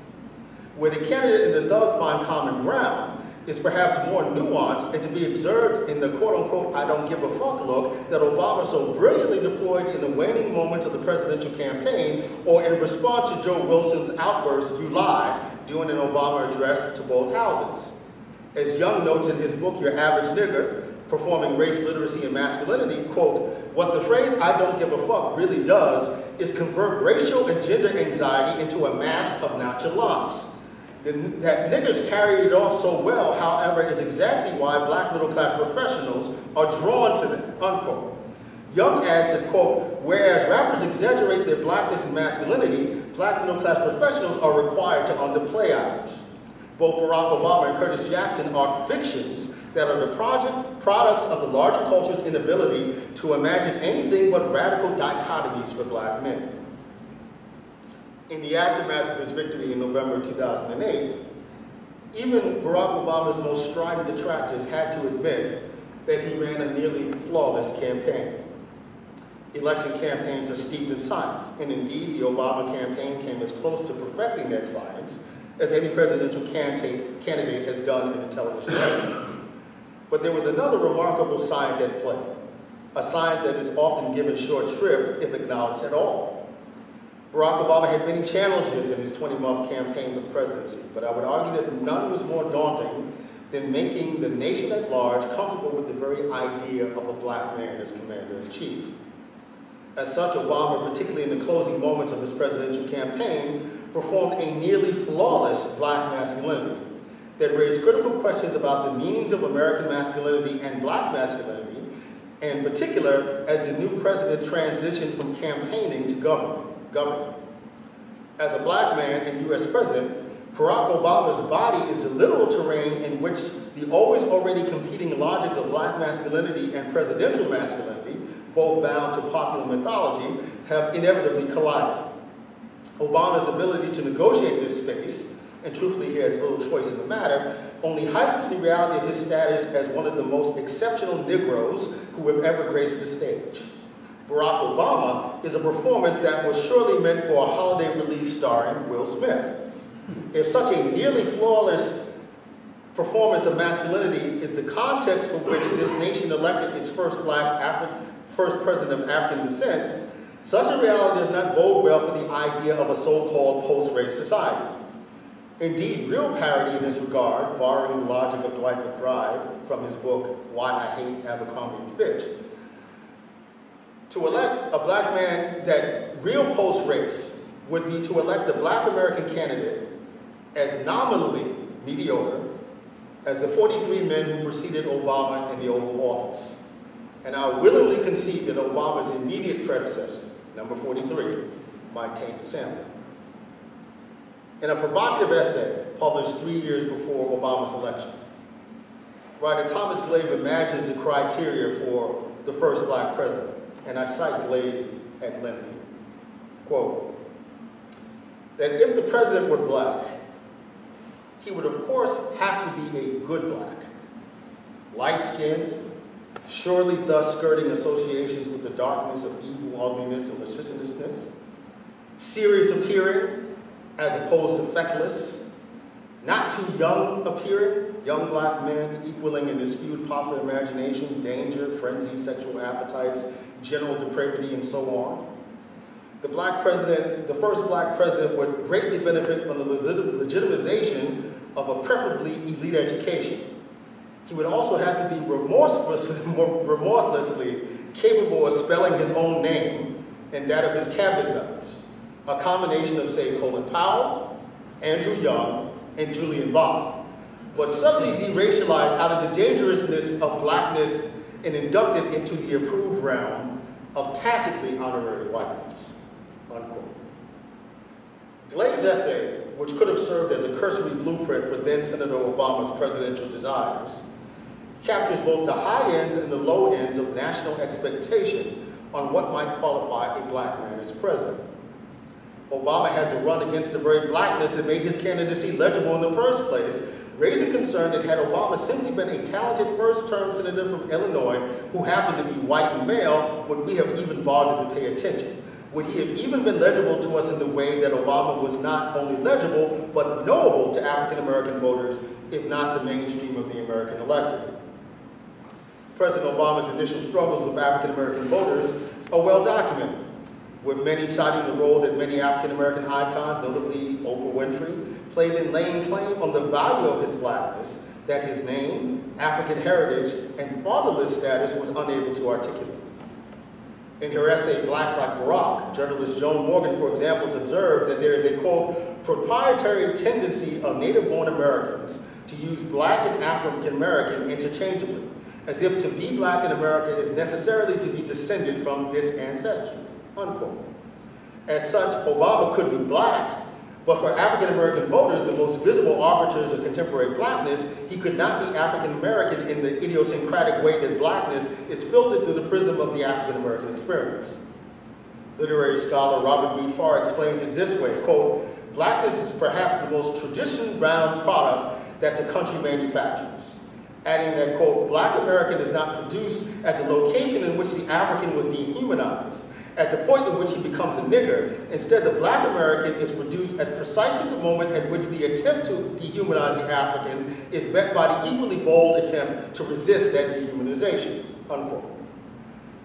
Where the candidate and the thug find common ground is perhaps more nuanced and to be observed in the quote-unquote I don't give a fuck look that Obama so brilliantly deployed in the waning moments of the presidential campaign, or in response to Joe Wilson's outburst, "You lie," during an Obama address to both houses. As Young notes in his book, Your Average Nigger, Performing Race, Literacy, and Masculinity, quote, what the phrase I don't give a fuck really does is convert racial and gender anxiety into a mask of nonchalance. That niggers carried it off so well, however, is exactly why black middle-class professionals are drawn to them, unquote. Young adds that, quote, whereas rappers exaggerate their blackness and masculinity, black middle-class professionals are required to underplay ours. Both Barack Obama and Curtis Jackson are fictions that are the products of the larger culture's inability to imagine anything but radical dichotomies for black men. In the aftermath of his victory in November 2008, even Barack Obama's most strident detractors had to admit that he ran a nearly flawless campaign. Election campaigns are steeped in science, and indeed the Obama campaign came as close to perfecting that science as any presidential candidate has done in the television era. But there was another remarkable science at play, a science that is often given short shrift if acknowledged at all. Barack Obama had many challenges in his 20-month campaign for the presidency, but I would argue that none was more daunting than making the nation at large comfortable with the very idea of a black man as commander-in-chief. As such, Obama, particularly in the closing moments of his presidential campaign, performed a nearly flawless black masculinity that raised critical questions about the meanings of American masculinity and black masculinity, and in particular, as the new president transitioned from campaigning to governing. As a black man and U.S. president, Barack Obama's body is the literal terrain in which the always already competing logics of black masculinity and presidential masculinity, both bound to popular mythology, have inevitably collided. Obama's ability to negotiate this space, and truthfully he has little choice in the matter, only heightens the reality of his status as one of the most exceptional Negroes who have ever graced the stage. Barack Obama is a performance that was surely meant for a holiday release starring Will Smith. If such a nearly flawless performance of masculinity is the context for which this nation elected its first president of African descent, such a reality does not bode well for the idea of a so-called post-race society. Indeed, real parity in this regard, borrowing the logic of Dwight McBride from his book, Why I Hate Abercrombie and Fitch, to elect a black man, that real post-race would be to elect a black American candidate as nominally mediocre as the 43 men who preceded Obama in the Oval Office. And I willingly concede that Obama's immediate predecessor, number 43, might taint the sample. In a provocative essay published 3 years before Obama's election, writer Thomas Glave imagines the criteria for the first black president, and I cite Glave at length. Quote, that if the president were black, he would of course have to be a good black, light-skinned, surely thus skirting associations with the darkness of evil, ugliness, and lasciviousness, serious appearing as opposed to feckless, not too young appearing, young black men equaling in the skewed popular imagination, danger, frenzy, sexual appetites, general depravity, and so on. The first black president would greatly benefit from the legitimization of a preferably elite education. He would also have to be remorselessly capable of spelling his own name and that of his cabinet members, a combination of, say, Colin Powell, Andrew Young, and Julian Bond, but subtly deracialized out of the dangerousness of blackness and inducted into the approved realm of tacitly honorary whiteness, unquote. Glade's essay, which could have served as a cursory blueprint for then Senator Obama's presidential desires, captures both the high ends and the low ends of national expectation on what might qualify a black man as president. Obama had to run against the very blackness that made his candidacy legible in the first place, raising concern that had Obama simply been a talented first-term senator from Illinois who happened to be white and male, would we have even bothered to pay attention? Would he have even been legible to us in the way that Obama was not only legible, but knowable to African-American voters, if not the mainstream of the American electorate? President Obama's initial struggles with African-American voters are well documented, with many citing the role that many African-American icons, notably Oprah Winfrey, played in laying claim on the value of his blackness that his name, African heritage, and fatherless status was unable to articulate. In her essay, Black Like Barack, journalist Joan Morgan, for example, observes that there is a, quote, proprietary tendency of native-born Americans to use black and African-American interchangeably, as if to be black in America is necessarily to be descended from this ancestry, unquote. As such, Obama could be black, but for African-American voters, the most visible arbiters of contemporary blackness, he could not be African-American in the idiosyncratic way that blackness is filtered through the prism of the African-American experience. Literary scholar Robert Reed Farr explains it this way, quote, blackness is perhaps the most tradition-bound product that the country manufactures, adding that, quote, black American is not produced at the location in which the African was dehumanized, at the point in which he becomes a nigger. Instead, the black American is produced at precisely the moment at which the attempt to dehumanize the African is met by the equally bold attempt to resist that dehumanization, unquote.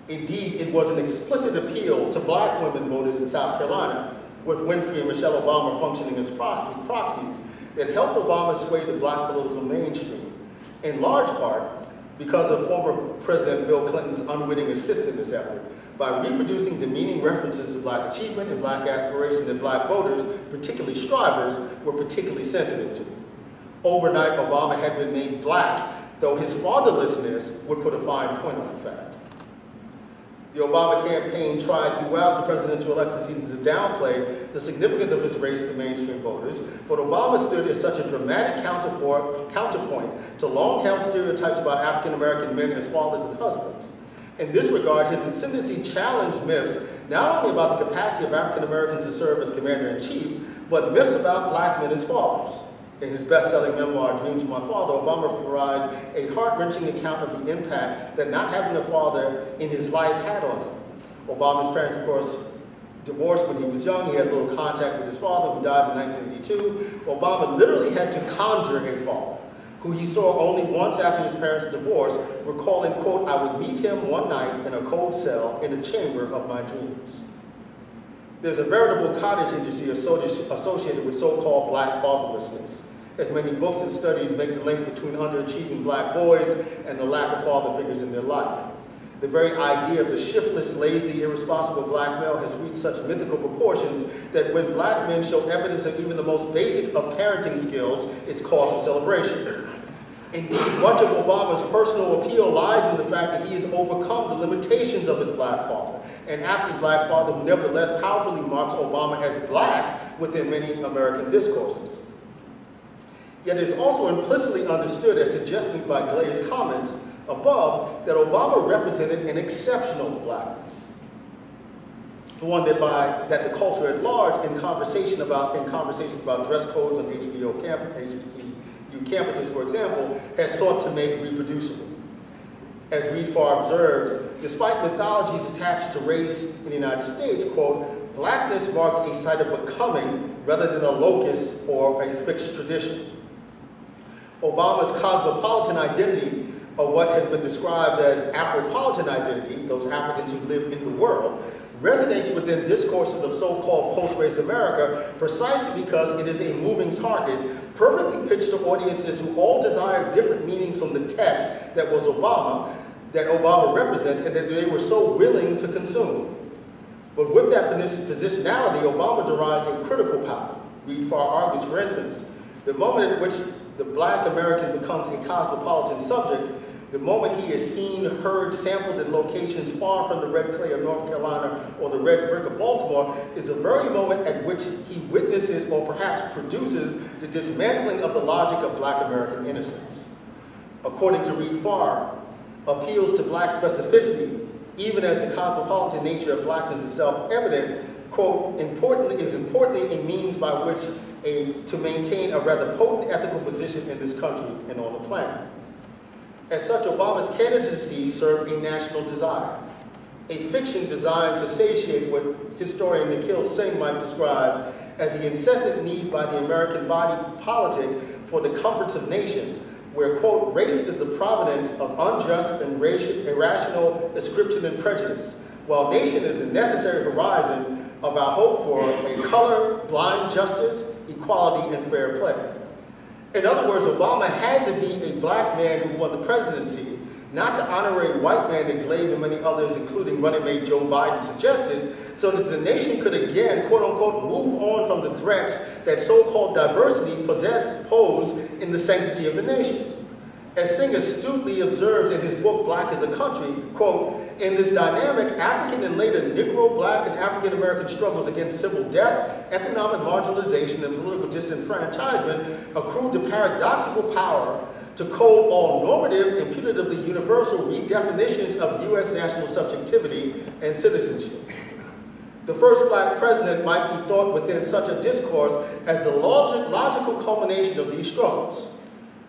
Indeed, it was an explicit appeal to black women voters in South Carolina, with Winfrey and Michelle Obama functioning as proxies, that helped Obama sway the black political mainstream, in large part because of former President Bill Clinton's unwitting assist in this effort, by reproducing demeaning references to black achievement and black aspiration that black voters, particularly strivers, were particularly sensitive to. Overnight, Obama had been made black, though his fatherlessness would put a fine point on the fact. The Obama campaign tried throughout the presidential election season to downplay the significance of his race to mainstream voters, but Obama stood as such a dramatic counterpoint to long-held stereotypes about African-American men as fathers and husbands. In this regard, his ascendancy challenged myths not only about the capacity of African Americans to serve as commander-in-chief, but myths about black men as fathers. In his best-selling memoir, Dreams of My Father, Obama provides a heart-wrenching account of the impact that not having a father in his life had on him. Obama's parents, of course, divorced when he was young. He had little contact with his father, who died in 1982. Obama literally had to conjure a father, who he saw only once after his parents' divorce, recalling, quote, I would meet him one night in a cold cell in a chamber of my dreams. There's a veritable cottage industry associated with so-called black fatherlessness, as many books and studies make the link between underachieving black boys and the lack of father figures in their life. The very idea of the shiftless, lazy, irresponsible black male has reached such mythical proportions that when black men show evidence of even the most basic of parenting skills, it's cause for celebration. Indeed, much of Obama's personal appeal lies in the fact that he has overcome the limitations of his black father, an absent black father who nevertheless powerfully marks Obama as black within many American discourses. Yet it is also implicitly understood, as suggested by Glade's comments above, that Obama represented an exceptional blackness. The one that the culture at large, in conversations about dress codes on HBCU campuses, for example, has sought to make reproducible. As Reed Farr observes, despite mythologies attached to race in the United States, quote, blackness marks a site of becoming rather than a locus or a fixed tradition. Obama's cosmopolitan identity, or what has been described as Afropolitan identity, those Africans who live in the world, resonates within discourses of so-called post-race America precisely because it is a moving target, perfectly pitched to audiences who all desire different meanings from the text that Obama represents and that they were so willing to consume. But with that positionality, Obama derives a critical power. Reed Farr argues, for instance, the moment at which the black American becomes a cosmopolitan subject, the moment he is seen, heard, sampled in locations far from the red clay of North Carolina or the red brick of Baltimore, is the very moment at which he witnesses or perhaps produces the dismantling of the logic of black American innocence. According to Reed Farr, appeals to black specificity, even as the cosmopolitan nature of blacks is self-evident, quote, is importantly a means by which to maintain a rather potent ethical position in this country and on the planet. As such, Obama's candidacy served a national desire, a fiction designed to satiate what historian Neal Singh might describe as the incessant need by the American body politic for the comforts of nation, where, quote, race is the provenance of unjust and irrational ascription and prejudice, while nation is the necessary horizon of our hope for a color-blind justice, equality, and fair play. In other words, Obama had to be a black man who won the presidency, not to honor a white man that Glave and many others, including running mate Joe Biden, suggested, so that the nation could again, quote unquote, move on from the threats that so-called diversity pose in the sanctity of the nation. As Singh astutely observes in his book, Black as a Country, quote, in this dynamic African and later Negro, Black, and African American struggles against civil death, economic marginalization, and political disenfranchisement accrued the paradoxical power to code all normative and putatively universal redefinitions of U.S. national subjectivity and citizenship. The first black president might be thought within such a discourse as the logical culmination of these struggles.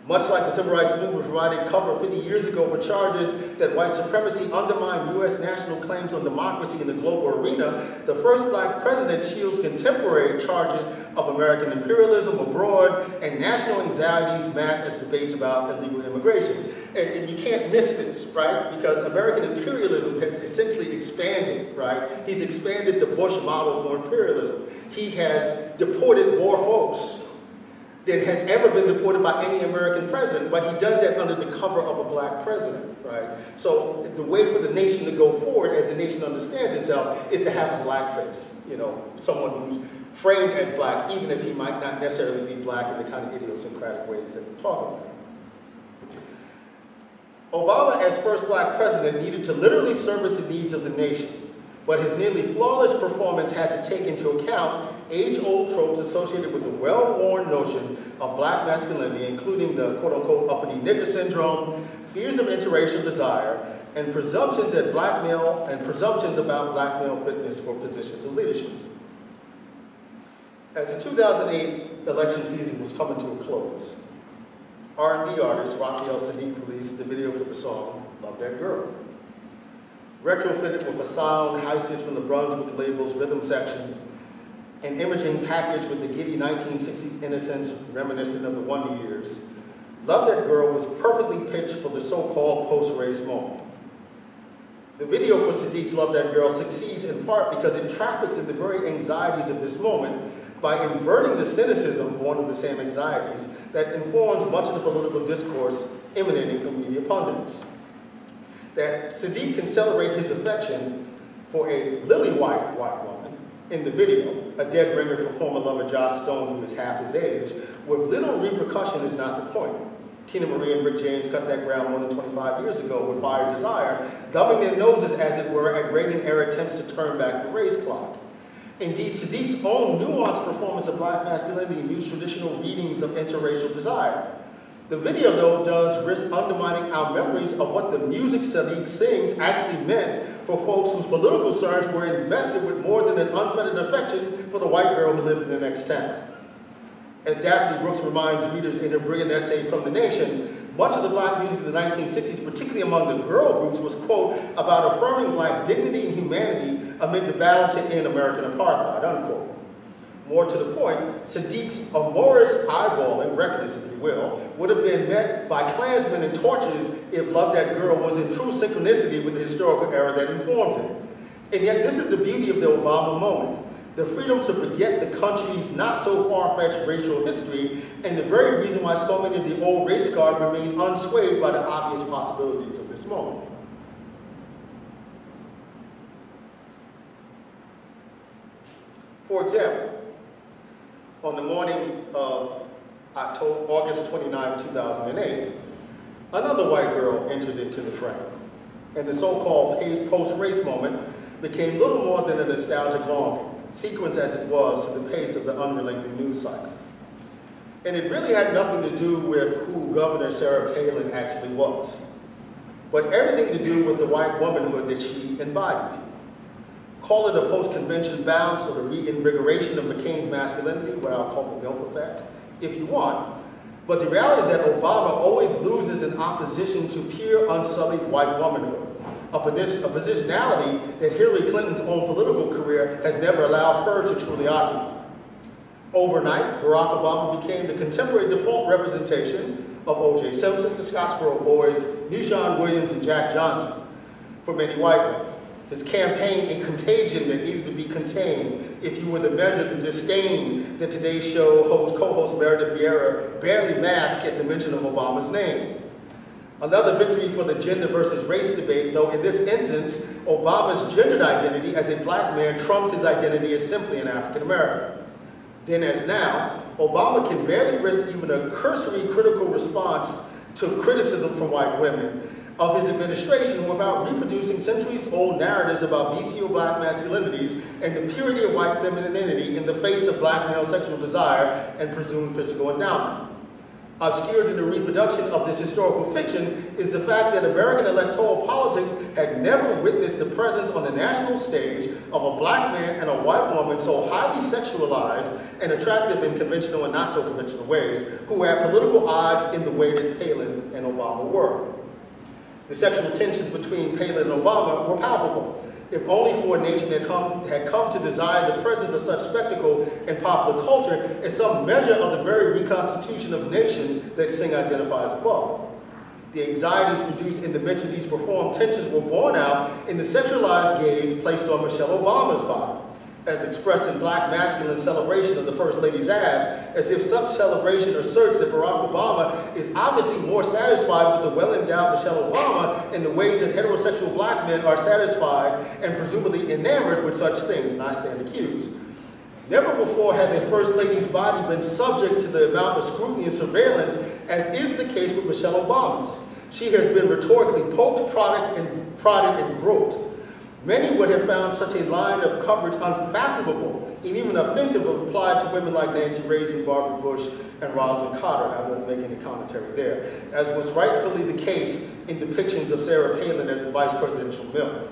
Much like the civil rights movement provided cover 50 years ago for charges that white supremacy undermined U.S. national claims on democracy in the global arena, the first black president shields contemporary charges of American imperialism abroad and national anxieties masked as debates about illegal immigration. And you can't miss this, right? Because American imperialism has essentially expanded, right? He's expanded the Bush model for imperialism. He has deported more folks than has ever been deported by any American president, but he does that under the cover of a black president, right? So the way for the nation to go forward, as the nation understands itself, is to have a black face, you know, someone who's framed as black, even if he might not necessarily be black in the kind of idiosyncratic ways that we're talking about. Obama, as first black president, needed to literally service the needs of the nation, but his nearly flawless performance had to take into account age-old tropes associated with the well-worn notion of black masculinity, including the quote-unquote uppity nigger syndrome, fears of interracial desire, and presumptions about black male fitness for positions of leadership. As the 2008 election season was coming to a close, R&B artist Raphael Sadiq released the video for the song Love That Girl. Retrofitted with a sound high-stitch from the Brunswick label's rhythm section, an imaging package with the giddy 1960s innocence reminiscent of the Wonder Years, Love That Girl was perfectly pitched for the so-called post-race moment. The video for Sadiq's Love That Girl succeeds in part because it traffics in the very anxieties of this moment by inverting the cynicism, born of the same anxieties, that informs much of the political discourse emanating from media pundits. That Sadiq can celebrate his affection for a lily-white white woman in the video, a dead ringer for former lover Joss Stone, who is half his age, with little repercussion is not the point. Tina Marie and Rick James cut that ground more than 25 years ago with Fire Desire, thumbing their noses, as it were, at Reagan-era attempts to turn back the race clock. Indeed, Sadiq's own nuanced performance of black masculinity used traditional readings of interracial desire. The video, though, does risk undermining our memories of what the music Sadiq sings actually meant for folks whose political concerns were invested with more than an unfettered affection for the white girl who lived in the next town. As Daphne Brooks reminds readers in her brilliant essay From the Nation, much of the black music in the 1960s, particularly among the girl groups, was, quote, about affirming black dignity and humanity amid the battle to end American apartheid, unquote. More to the point, Sadiq's amorous eyeballing, reckless if you will, would have been met by Klansmen and torches if Love That Girl was in true synchronicity with the historical era that informs it. And yet this is the beauty of the Obama moment. The freedom to forget the country's not so far-fetched racial history, and the very reason why so many of the old race guard remain unswayed by the obvious possibilities of this moment. For example, on the morning of August 29, 2008, another white girl entered into the frame, and the so-called post-race moment became little more than a nostalgic longing, sequenced as it was to the pace of the unrelenting news cycle. And it really had nothing to do with who Governor Sarah Palin actually was, but everything to do with the white womanhood that she embodied. Call it a post-convention bounce or the reinvigoration of McCain's masculinity, what I'll call the MILF effect, if you want. But the reality is that Obama always loses in opposition to pure, unsullied white womanhood, a positionality that Hillary Clinton's own political career has never allowed her to truly occupy. Overnight, Barack Obama became the contemporary default representation of O.J. Simpson, the Scottsboro Boys, Nishan Williams, and Jack Johnson for many white men. His campaign, a contagion that needed to be contained, if you were to measure the disdain that today's show co-host Meredith Vieira barely masked at the mention of Obama's name. Another victory for the gender versus race debate, though in this instance, Obama's gendered identity as a black man trumps his identity as simply an African American. Then as now, Obama can barely risk even a cursory critical response to criticism from white women of his administration without reproducing centuries-old narratives about bestial black masculinities and the purity of white femininity in the face of black male sexual desire and presumed physical endowment. Obscured in the reproduction of this historical fiction is the fact that American electoral politics had never witnessed the presence on the national stage of a black man and a white woman so highly sexualized and attractive in conventional and not so conventional ways, who had political odds in the way that Palin and Obama were. The sexual tensions between Palin and Obama were palpable, if only for a nation that had come to desire the presence of such spectacle in popular culture as some measure of the very reconstitution of nation that Singh identifies above. The anxieties produced in the midst of these profound tensions were borne out in the sexualized gaze placed on Michelle Obama's body, as expressed in black masculine celebration of the First Lady's ass, as if such celebration asserts that Barack Obama is obviously more satisfied with the well-endowed Michelle Obama in the ways that heterosexual black men are satisfied and presumably enamored with such things, and I stand accused. Never before has a First Lady's body been subject to the amount of scrutiny and surveillance as is the case with Michelle Obama's. She has been rhetorically poked, prodded, and groped. Many would have found such a line of coverage unfathomable and even offensive if applied to women like Nancy Reagan, Barbara Bush, and Rosalind Carter. I won't make any commentary there, as was rightfully the case in depictions of Sarah Palin as the vice presidential MILF.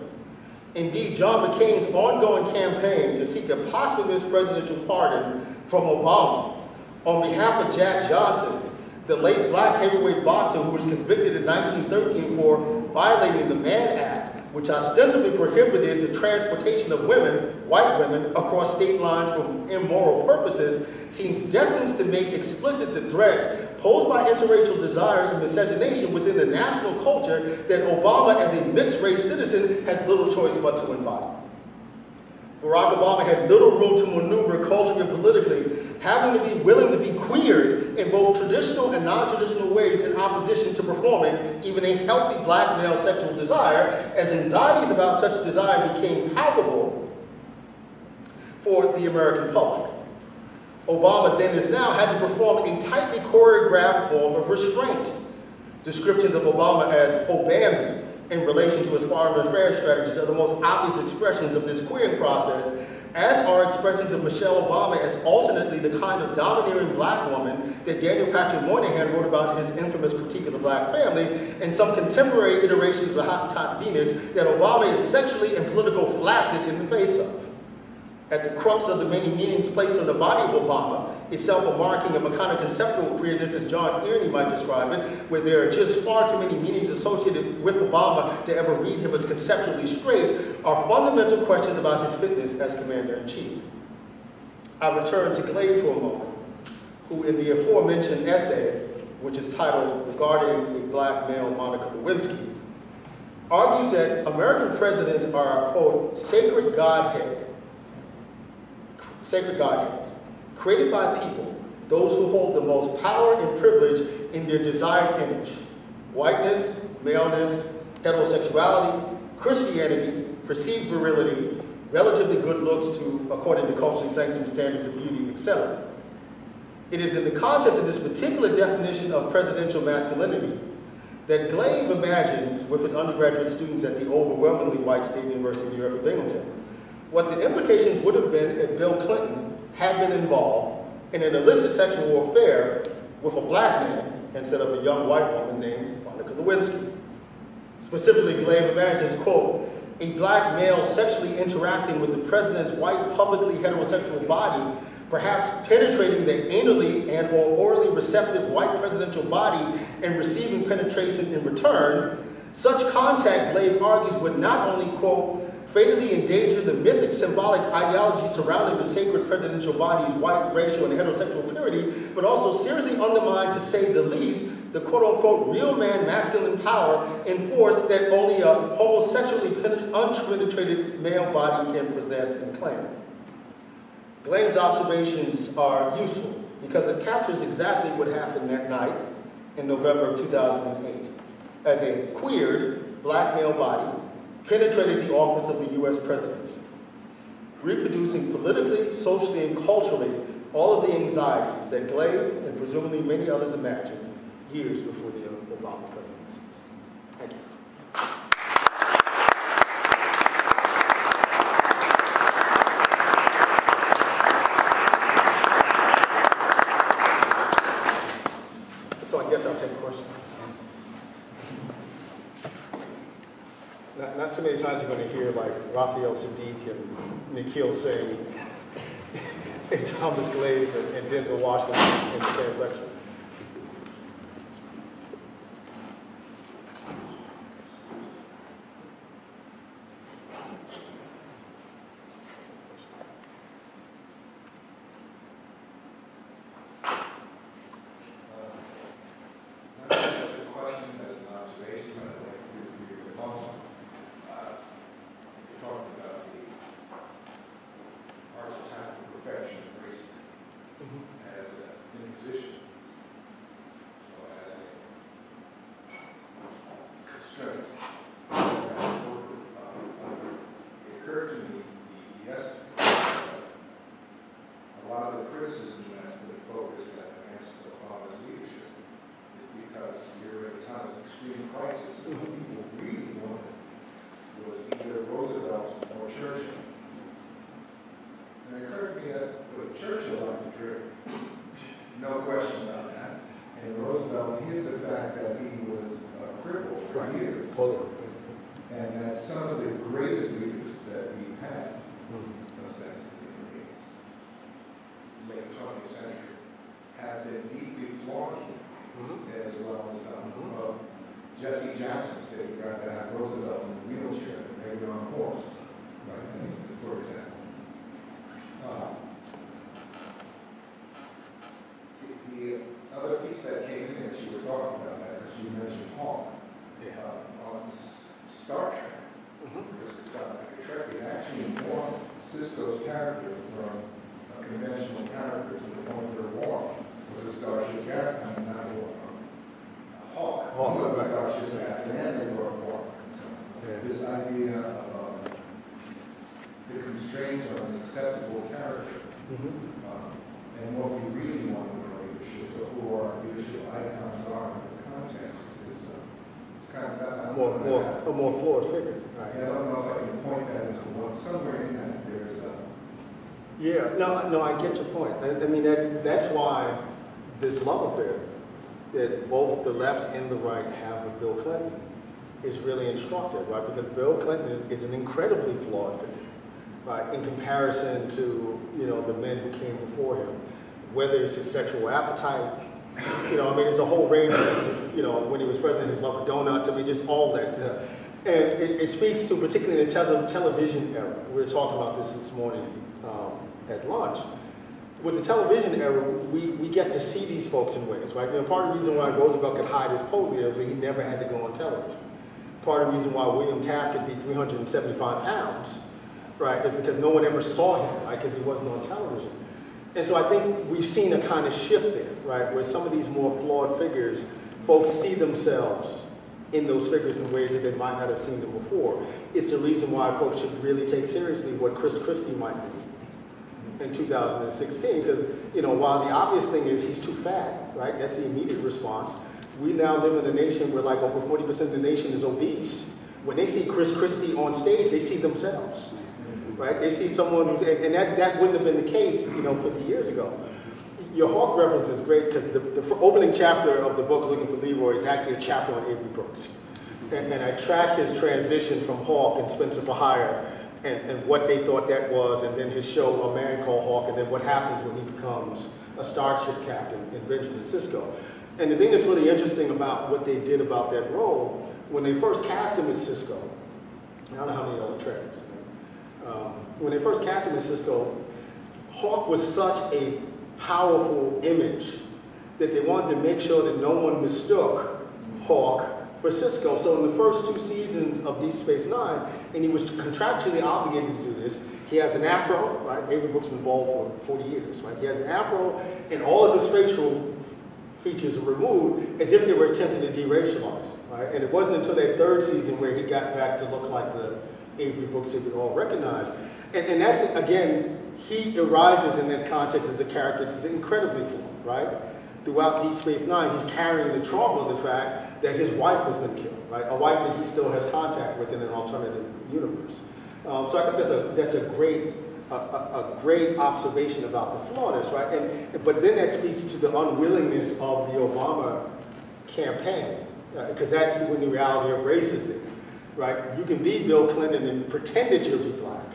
Indeed, John McCain's ongoing campaign to seek a posthumous presidential pardon from Obama on behalf of Jack Johnson, the late black heavyweight boxer who was convicted in 1913 for violating the Mann Act, which ostensibly prohibited the transportation of women, white women, across state lines for immoral purposes, seems destined to make explicit the threats posed by interracial desire and miscegenation within the national culture that Obama, as a mixed-race citizen, has little choice but to embody. Barack Obama had little room to maneuver culturally and politically, having to be willing to be queered in both traditional and non-traditional ways in opposition to performing even a healthy black male sexual desire, as anxieties about such desire became palpable for the American public. Obama then as now had to perform a tightly choreographed form of restraint. Descriptions of Obama as Obambi in relation to his foreign affairs strategies are the most obvious expressions of this queering process, as are expressions of Michelle Obama as alternately the kind of domineering black woman that Daniel Patrick Moynihan wrote about in his infamous critique of the black family, and some contemporary iterations of the Hottentot Venus that Obama is sexually and political flaccid in the face of. At the crux of the many meanings placed on the body of Obama itself a marking of a kind of conceptual queerness, as John Earney might describe it, where there are just far too many meanings associated with Obama to ever read him as conceptually straight, are fundamental questions about his fitness as Commander-in-Chief. I return to Glave for a moment, who in the aforementioned essay, which is titled Regarding a Black Male Monica Lewinsky, argues that American presidents are, quote, sacred godheads, created by people, those who hold the most power and privilege in their desired image: whiteness, maleness, heterosexuality, Christianity, perceived virility, relatively good looks to, according to culturally sanctioned standards of beauty, etc. It is in the context of this particular definition of presidential masculinity that Glave imagines, with his undergraduate students at the overwhelmingly white State University of Binghamton, what the implications would have been if Bill Clinton had been involved in an illicit sexual affair with a black man instead of a young white woman named Monica Lewinsky. Specifically, Glave imagines, quote, a black male sexually interacting with the president's white, publicly heterosexual body, perhaps penetrating the anally and or orally receptive white presidential body and receiving penetration in return. Such contact, Glave argues, would not only, quote, fatally endanger the mythic symbolic ideology surrounding the sacred presidential body's white, racial, and heterosexual purity, but also seriously undermine, to say the least, the quote-unquote real man masculine power and force that only a homosexually unpenetrated male body can possess and claim. Glave's observations are useful because it captures exactly what happened that night in November of 2008 as a queered black male body penetrated the office of the U.S. presidency, reproducing politically, socially, and culturally all of the anxieties that Glave and presumably many others imagined years before the Obama presidency. Thank you. So I guess I'll take questions. Not too many times you're going to hear like Raphael Sadiq and Nikhil Singh and Thomas Glave and Denzel Washington in the same lecture. A more flawed figure. Right. Yeah, I don't know if I can point that as one. Somewhere in that there's a... Yeah, no, I get your point. I mean, that's why this love affair that both the left and the right have with Bill Clinton is really instructive, right? Because Bill Clinton is an incredibly flawed figure, right? In comparison to, the men who came before him. whether it's his sexual appetite, you know, I mean, there's a whole range of things. You know, when he was president, his love for donuts, I mean, just all that. And it speaks to, particularly in the television era. We were talking about this morning at lunch. With the television era, we get to see these folks in ways, right? You know, part of the reason why Roosevelt could hide his polio is that he never had to go on television. Part of the reason why William Taft could be 375 pounds, right, is because no one ever saw him, right, because he wasn't on television. And so I think we've seen a kind of shift there, right, where some of these more flawed figures, folks see themselves in those figures in ways that they might not have seen them before. It's the reason why folks should really take seriously what Chris Christie might do in 2016, because, you know, while the obvious thing is he's too fat, right, that's the immediate response. We now live in a nation where like over 40% of the nation is obese. When they see Chris Christie on stage, they see themselves, right? They see someone, and that wouldn't have been the case, you know, 50 years ago. Your Hawk reference is great because the opening chapter of the book, Looking for Leroy, is actually a chapter on Avery Brooks. And I track his transition from Hawk and Spencer for Hire and what they thought that was, and then his show, A Man Called Hawk, and then what happens when he becomes a starship captain in Benjamin Sisko. And the thing that's really interesting about what they did about that role, when they first cast him as Sisko, I don't know how many other tracks, when they first cast him as Sisko, Hawk was such a powerful image that they wanted to make sure that no one mistook Hawk for Sisko. So in the first 2 seasons of Deep Space Nine, and he was contractually obligated to do this, he has an afro, right? Avery Brooks been bald for 40 years, right? He has an afro, and all of his facial features are removed as if they were attempting to deracialize him, right? And it wasn't until that 3rd season where he got back to look like the Avery Brooks that we all recognize. And that's, again, he arises in that context as a character that's incredibly flawed, right? Throughout Deep Space Nine, he's carrying the trauma of the fact that his wife has been killed, right? A wife that he still has contact with in an alternative universe. So I think that's a great observation about the flawness, right? But then that speaks to the unwillingness of the Obama campaign, because that's when the reality of race is in, right? You can be Bill Clinton and pretend that you'll be black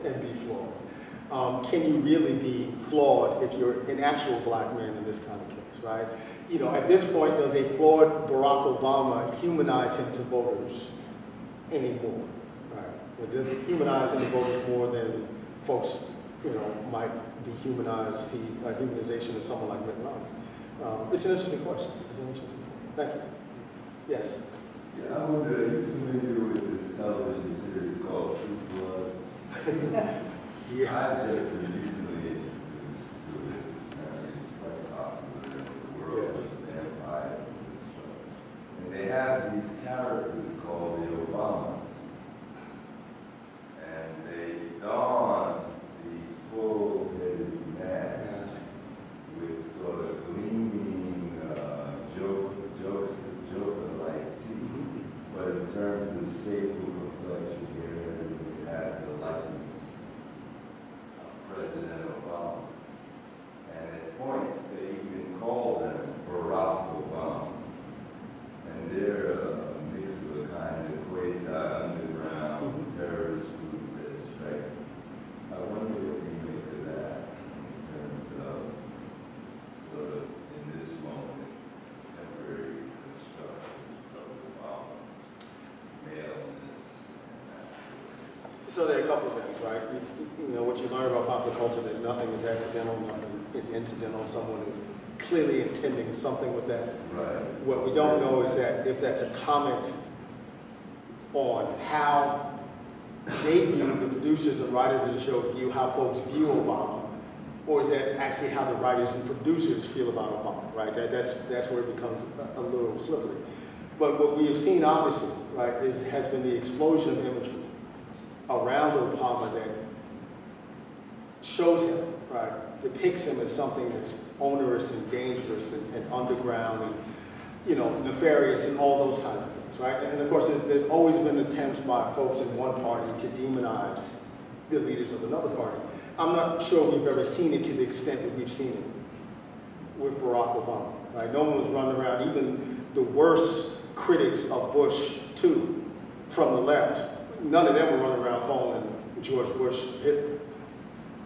and be flawed. Can you really be flawed if you're an actual black man in this kind of case, right? You know, at this point, does a flawed Barack Obama humanize him to voters anymore? Right? Or does it humanize him to voters more than folks, you know, might be humanized, see a humanization of someone like Mitt Romney? It's an interesting question. It's an interesting question. Thank you. Yes? Yeah, I wonder, are you familiar with this television series called True Blood? Yeah. I've just been recently introduced to it. It's quite popular in the world. Yes. Of the Empire. And they have these characters called the Obamas. And they don these full-headed masks with sort of gleaming Joker-like teeth. But in terms of sable complexion here, they have the likeness of President Obama. And at points, they even call them Barack Obama. And they're a mix of a kind of quasi-underground terrorist group that's right. I wonder what you make of that in terms of sort of, in this moment, temporary construction of Obama, maleness, and So there are a couple of things, right? You know, what you learn about popular culture, that nothing is accidental, nothing is incidental. Someone is clearly intending something with that. right. What we don't know is that if that's a comment on how they view, the producers and writers of the show view how folks view Obama, or is that actually how the writers and producers feel about Obama, right? That's where it becomes a little slippery. But what we have seen, obviously, right, has been the explosion of imagery around Obama that shows him, right, depicts him as something that's onerous and dangerous and underground and, you know, nefarious and all those kinds of things, right? And of course, there's always been attempts by folks in one party to demonize the leaders of another party. I'm not sure we've ever seen it to the extent that we've seen it with Barack Obama, right? No one was running around, even the worst critics of Bush, too, from the left, none of them were running around calling George Bush Hitler.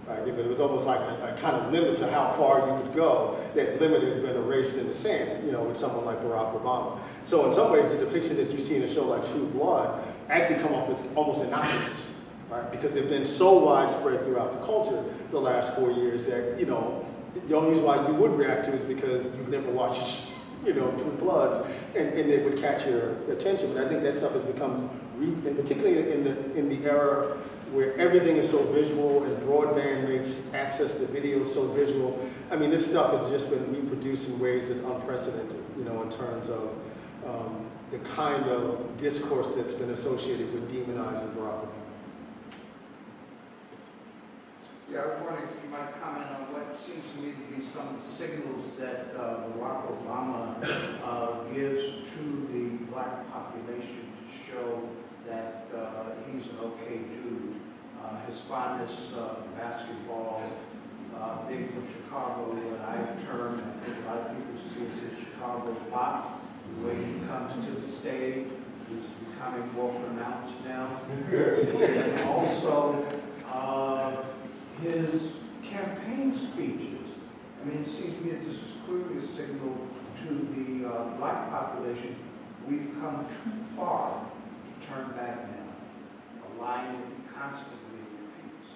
right? But it was almost like a kind of limit to how far you could go. That limit has been erased in the sand, you know, with someone like Barack Obama. So in some ways, the depiction that you see in a show like True Blood actually come off as almost innocuous, right? Because they've been so widespread throughout the culture the last 4 years that, you know, the only reason why you would react to is because you've never watched, you know, True Bloods, and it would catch your attention. But I think that stuff has become, and particularly in the era where everything is so visual and broadband makes access to video so visual. I mean, this stuff has just been reproduced in ways that's unprecedented, you know, in terms of the kind of discourse that's been associated with demonizing Barack Obama. Yeah, I was wondering if you might comment on what seems to me to be some signals that Barack Obama gives to the black population to show that he's an okay dude. His fondness for basketball, being from Chicago, what I've termed, I think a lot of people see as his Chicago pop, the way he comes to the stage is becoming more pronounced now. And also his campaign speeches. I mean, it seems to me that this is clearly a signal to the black population. We've come too far to turn back now. A line that he constantly repeats.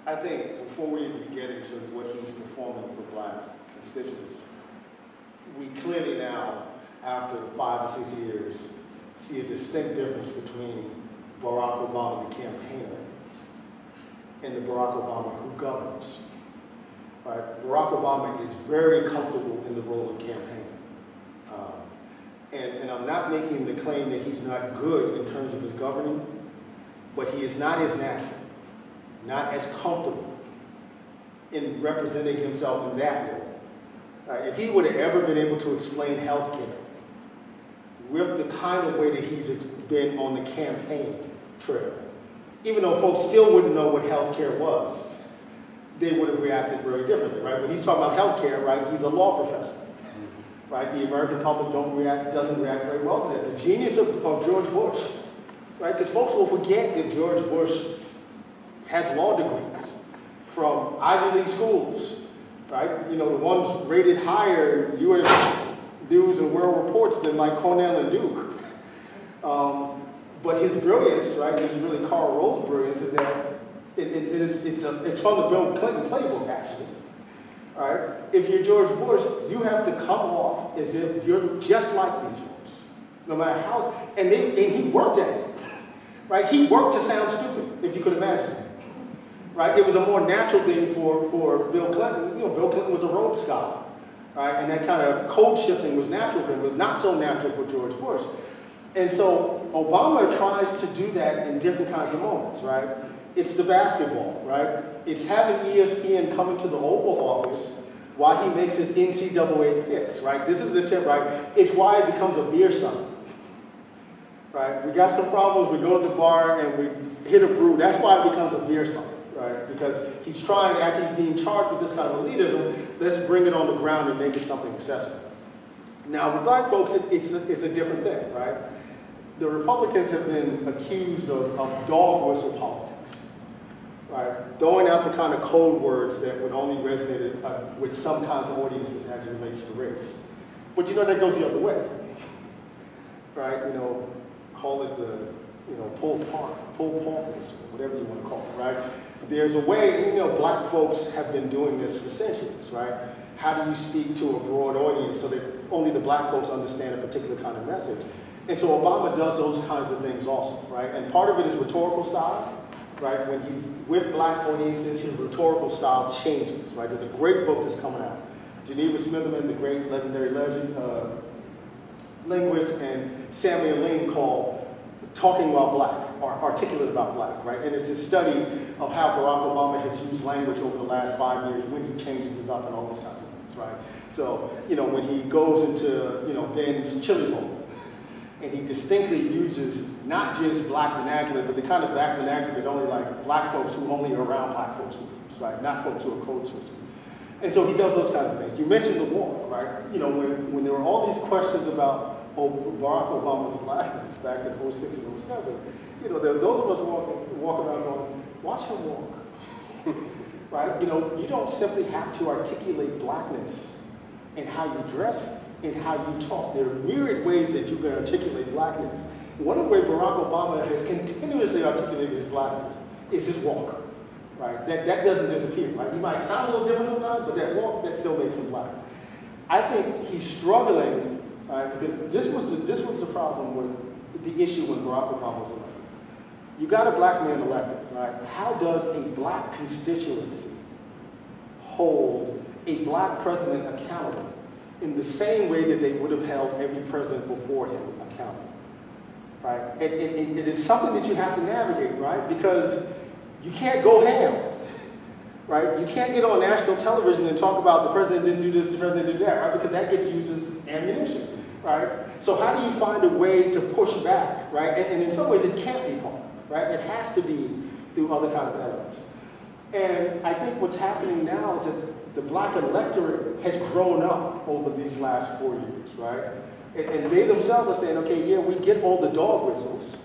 I think before we even get into what he's performing for black constituents, we clearly now, after 5 or 6 years, see a distinct difference between Barack Obama, the campaigner, and the Barack Obama who governs. Right? Barack Obama is very comfortable in the role of campaigner. And I'm not making the claim that he's not good in terms of his governing, but he is not as natural, not as comfortable in representing himself in that role. If he would have ever been able to explain health care with the kind of way that he's been on the campaign trail, even though folks still wouldn't know what health care was, they would have reacted very differently, right? When he's talking about health care, right, he's a law professor, right? The American public doesn't react very well to that. The genius of George Bush, right? Because folks will forget that George Bush has law degrees from Ivy League schools, right? You know, the ones rated higher in U.S. News and World Reports than like Cornell and Duke. But his brilliance, right, this is really Karl Rove's brilliance, is that it's from the Bill Clinton playbook, actually. All right? If you're George Bush, you have to come off as if you're just like these folks, no matter how, and he worked at it, right? He worked to sound stupid, if you could imagine. Right? It was a more natural thing for Bill Clinton. You know, Bill Clinton was a Rhodes Scholar, right? And that kind of code shifting was natural for him. It was not so natural for George Bush. And so Obama tries to do that in different kinds of moments, right? It's the basketball, right? It's having ESPN come into the Oval Office while he makes his NCAA picks, right? This is the tip, right? It's why it becomes a beer summit, right? We got some problems, we go to the bar and we hit a brew. That's why it becomes a beer summit. Right? Because he's trying, after he's being charged with this kind of elitism, let's bring it on the ground and make it something accessible. Now, with black folks, it's a different thing, right? The Republicans have been accused of dog whistle politics, right? Throwing out the kind of code words that would only resonate with some kinds of audiences as it relates to race. But you know, that goes the other way, right? You know, call it the, you know, pull pork whistle, whatever you want to call it, right? There's a way, you know, black folks have been doing this for centuries, right? How do you speak to a broad audience so that only the black folks understand a particular kind of message? And so Obama does those kinds of things also, right? And part of it is rhetorical style, right? When he's with black audiences, his rhetorical style changes, right? There's a great book that's coming out. Geneva Smitherman, the great legendary linguist, and Samuel Lane called Talking While Black, or Articulate About Black, right? And it's a study of how Barack Obama has used language over the last 5 years, when he changes it up and all those kinds of things, right? So, you know, when he goes into, you know, Ben's chili bowl, and he distinctly uses not just black vernacular, but the kind of black vernacular that only like black folks who only are around black folks would use, right? Not folks who are code switching. And so he does those kinds of things. You mentioned the war, right? You know, when there were all these questions about Barack Obama's blackness back in 06 and 07, you know, there are those of us walking around going, watch him walk. right? You know, you don't simply have to articulate blackness in how you dress, in how you talk. There are myriad ways that you can articulate blackness. One of the ways Barack Obama has continuously articulated his blackness is his walk, right? That doesn't disappear, right? He might sound a little different sometimes, but that walk, that still makes him black. I think he's struggling, right? Because this was the problem with the issue when Barack Obama was elected. You got a black man elected, right? How does a black constituency hold a black president accountable in the same way that they would have held every president before him accountable, right? And it's something that you have to navigate, right? Because you can't go ham, right? You can't get on national television and talk about the president didn't do this, the president did that, right? Because that gets used as ammunition, right? So how do you find a way to push back, right? And in some ways it can't be part, right? It has to be through other kind of elements. And I think what's happening now is that the black electorate has grown up over these last 4 years, right? And they themselves are saying, okay, yeah, we get all the dog whistles.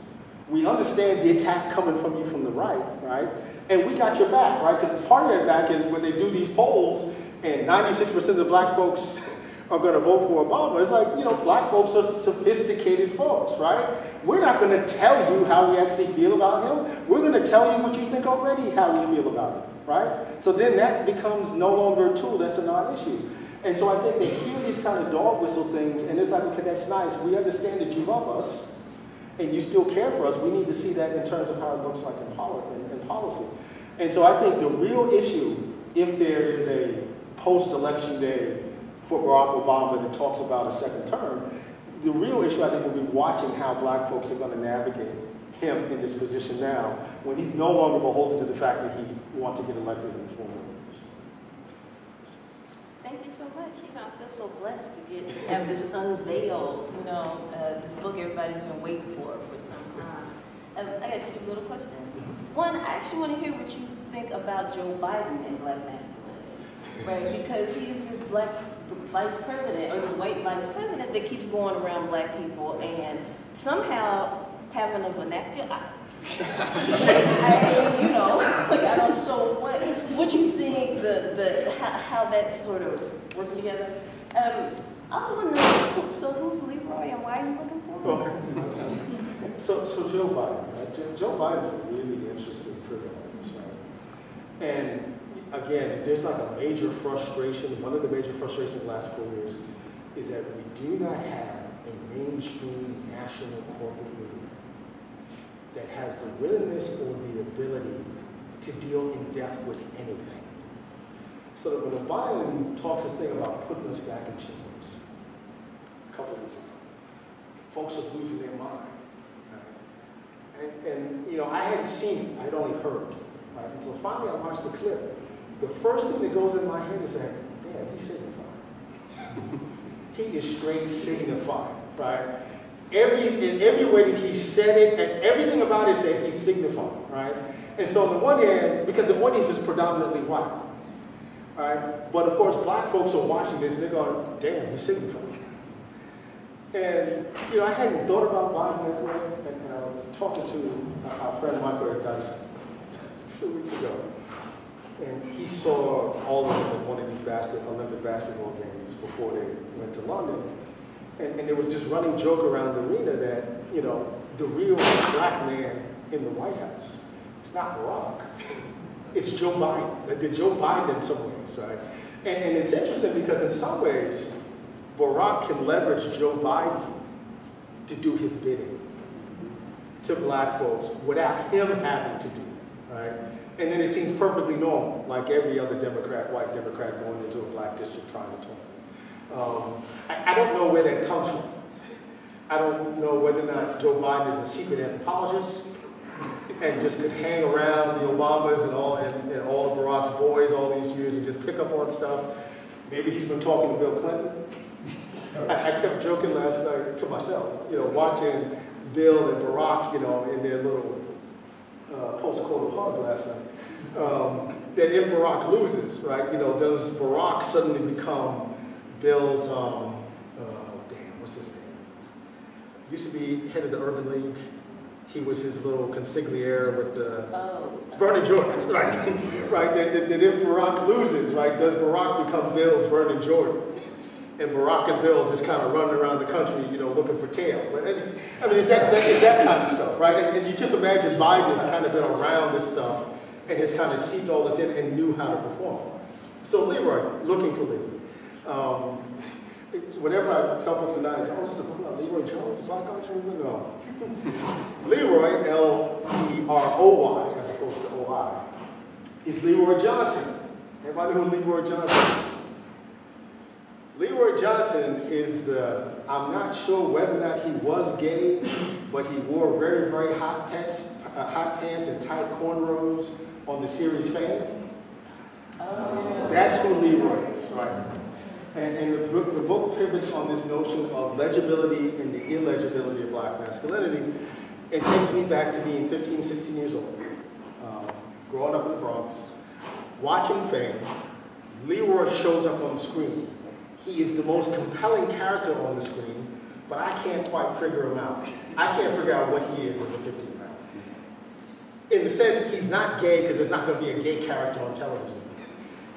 We understand the attack coming from you from the right? And we got your back, right? Because part of that back is when they do these polls and 96% of the black folks are going to vote for Obama. It's like, you know, black folks are sophisticated folks, right? We're not going to tell you how we actually feel about him. We're going to tell you what you think already how we feel about him, right? So then that becomes no longer a tool, that's a non-issue. And so I think they hear these kind of dog whistle things, and it's like, okay, that's nice. We understand that you love us, and you still care for us. We need to see that in terms of how it looks like in policy. And so I think the real issue, if there is a post-election day for Barack Obama that talks about a second term, the real issue I think will be watching how black folks are going to navigate him in this position now, when he's no longer beholden to the fact that he wants to get elected in the form of Thank you so much. You know, I feel so blessed to have this unveiled, you know, this book everybody's been waiting for some time. I got two little questions. One, I actually want to hear what you think about Joe Biden and black masculinity, right? Because he's this black vice president, or this white vice president that keeps going around black people and somehow having a vernacular. You know, like I don't. So what you think how that's sort of working together? I also want to know, so who's Leroy and why are you looking for him? Okay. So Joe Biden, right? Joe Biden's a really interesting figure on this, right? And again, if there's like a major frustration, one of the major frustrations the last 4 years is that we do not have a mainstream national corporate media that has the willingness or the ability to deal in depth with anything. So that when Biden talks this thing about putting us back in chambers a couple of weeks ago, folks are losing their mind. Right? And you know, I hadn't seen it, I'd only heard. Right? And so finally I watched the clip. The first thing that goes in my head is that, damn, he's signified. He is straight signified, right? In every way that he said it, and everything about it said he's signified, right? And so on the one hand, because the audience is predominantly white, right? But of course, black folks are watching this and they're going, damn, he's signified. And, you know, I hadn't thought about Biden that way, and I was talking to our friend Michael Dyson a few weeks ago. And he saw all of them at one of these Olympic basketball games before they went to London. And there was this running joke around the arena that, you know, the real black man in the White House, it's not Barack, it's Joe Biden. They're Joe Biden in some ways, right? And it's interesting because in some ways, Barack can leverage Joe Biden to do his bidding to black folks without him having to do it, right? And then it seems perfectly normal, like every other Democrat, white Democrat going into a black district trying to talk. I don't know where that comes from. I don't know whether or not Joe Biden is a secret anthropologist and just could hang around the Obamas and all of Barack's boys all these years and just pick up on stuff. Maybe he's been talking to Bill Clinton. I kept joking last night to myself, you know, watching Bill and Barack, you know, in their little post-coital hug last night. That if Barack loses, right, you know, does Barack suddenly become Bill's, what's his name? Used to be head of the Urban League, He was his little consigliere with the Oh. Vernon Jordan, right? Right. That if Barack loses, right, does Barack become Bill's Vernon Jordan? And Barack and Bill just kind of running around the country, you know, looking for tail. I mean, is that kind of stuff, right? And you just imagine Biden has kind of been around this stuff and has kind of seeped all this in and knew how to perform. So Leroy, looking for Leroy. Whenever I tell folks tonight, I say, oh, this is a book about Leroy Jones, Black Archer? No. Leroy, L-E-R-O-Y, as opposed to O-I, is Leroy Johnson. Everybody know who Leroy Johnson is? Leroy Johnson is I'm not sure whether or not he was gay, but he wore very, very hot pants and tight cornrows on the series Fame. That's who Leroy is, right? And the book pivots on this notion of legibility and the illegibility of black masculinity. It takes me back to being 15, 16 years old, growing up in the Bronx, watching Fame. Leroy shows up on the screen. He is the most compelling character on the screen, but I can't quite figure him out. I can't figure out what he is as a 15-year-old. In the sense, he's not gay because there's not going to be a gay character on television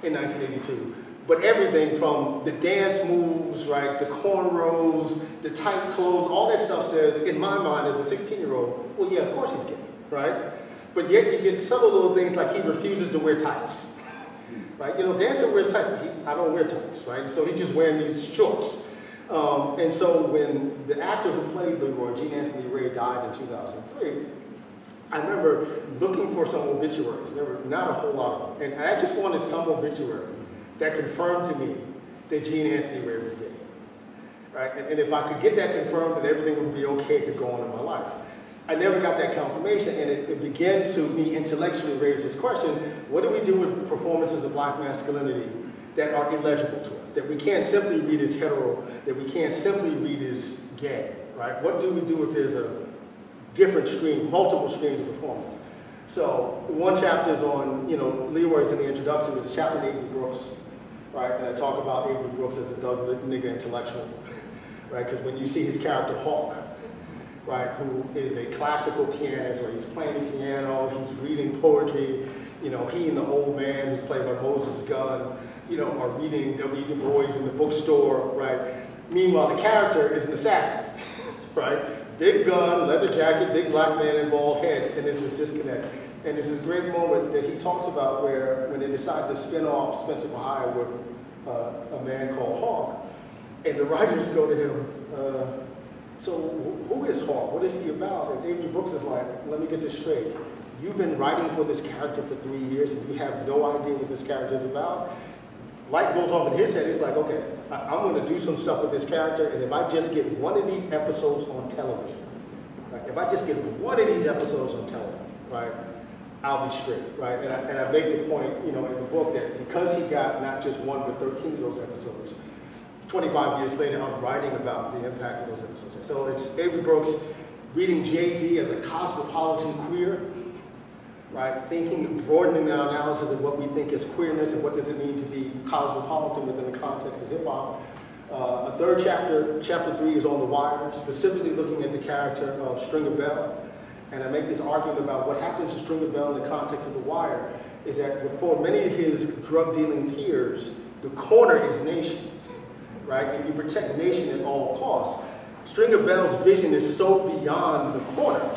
in 1982. But everything from the dance moves, right, the cornrows, the tight clothes, all that stuff says, in my mind as a 16-year-old, well, yeah, of course he's gay, right? But yet you get subtle little things like he refuses to wear tights. Right? You know, Denzel wears tights, but I don't wear tights, right? So he's just wearing these shorts. And so when the actor who played Leroy, Gene Anthony Ray, died in 2003, I remember looking for some obituaries. There were not a whole lot of them. And I just wanted some obituary that confirmed to me that Gene Anthony Ray was gay. Right? And if I could get that confirmed, then everything would be okay, could go on in my life. I never got that confirmation, and it began to me intellectually raise this question: what do we do with performances of black masculinity that are illegible to us, that we can't simply read as hetero, that we can't simply read as gay, right? What do we do if there's a different stream, multiple streams of performance? So one chapter is on, you know, Leroy's in the introduction, there's a chapter on Avery Brooks, right? And I talk about Avery Brooks as a Doug nigga intellectual, right? Because when you see his character Hawk, right, who is a classical pianist, or he's playing the piano, he's reading poetry, you know, he and the old man who's played by Moses Gunn, you know, are reading W. Du Bois in the bookstore, right? Meanwhile, the character is an assassin, right? Big gun, leather jacket, big black man and bald head, and there's this disconnect. And there's this great moment that he talks about where, when they decide to spin off Spencer for Hire with a man called Hawk, and the writers go to him, so who is Hawk? What is he about? And Avery Brooks is like, let me get this straight. You've been writing for this character for 3 years and you have no idea what this character is about? Light goes off in his head. He's like, okay, I'm going to do some stuff with this character, and if I just get one of these episodes on television, right? If I just get one of these episodes on television, right, I'll be straight, right? And I make the point, you know, in the book that because he got not just one but 13 of those episodes, 25 years later, I'm writing about the impact of those episodes. So it's Avery Brooks reading Jay-Z as a cosmopolitan queer, right? Thinking, broadening our analysis of what we think is queerness and what does it mean to be cosmopolitan within the context of hip hop. A third chapter, chapter 3, is on The Wire, specifically looking at the character of Stringer Bell. And I make this argument about what happens to Stringer Bell in the context of The Wire is that for many of his drug dealing peers, the corner is nation. Right? And you protect the nation at all costs. Stringer Bell's vision is so beyond the corner,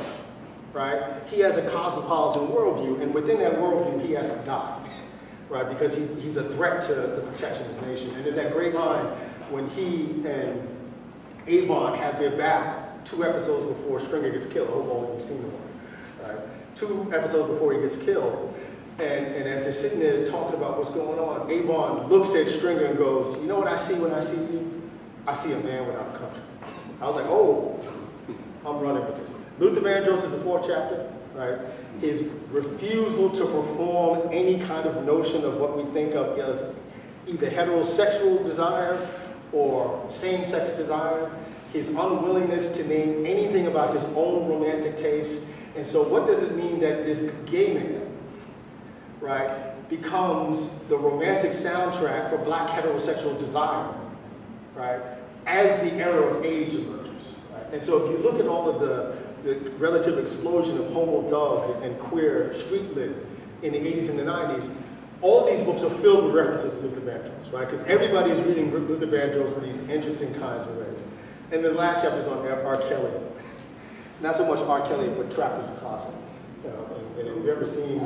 right? He has a cosmopolitan worldview, and within that worldview, he has to die, right? Because he's a threat to the protection of the nation. And there's that great line when he and Avon have their battle 2 episodes before Stringer gets killed. I hope all of you've seen the one, right? 2 episodes before he gets killed. And as they're sitting there talking about what's going on, Avon looks at Stringer and goes, you know what I see when I see you? I see a man without a country. I was like, oh, I'm running with this. Luther Vandross is the 4th chapter, right? His refusal to perform any kind of notion of what we think of as either heterosexual desire or same-sex desire. His unwillingness to name anything about his own romantic taste. And so what does it mean that this gay man, right, becomes the romantic soundtrack for black heterosexual desire, right, as the era of age emerges, right? And so if you look at all of the the relative explosion of homo dog and queer street lit in the 80s and the 90s, all of these books are filled with references to Luther Vandross, right? Because everybody is reading Luther Vandross in these interesting kinds of ways. And the last chapter is on R. Kelly. Not so much R. Kelly, but Trapped in the Closet. And if you've ever seen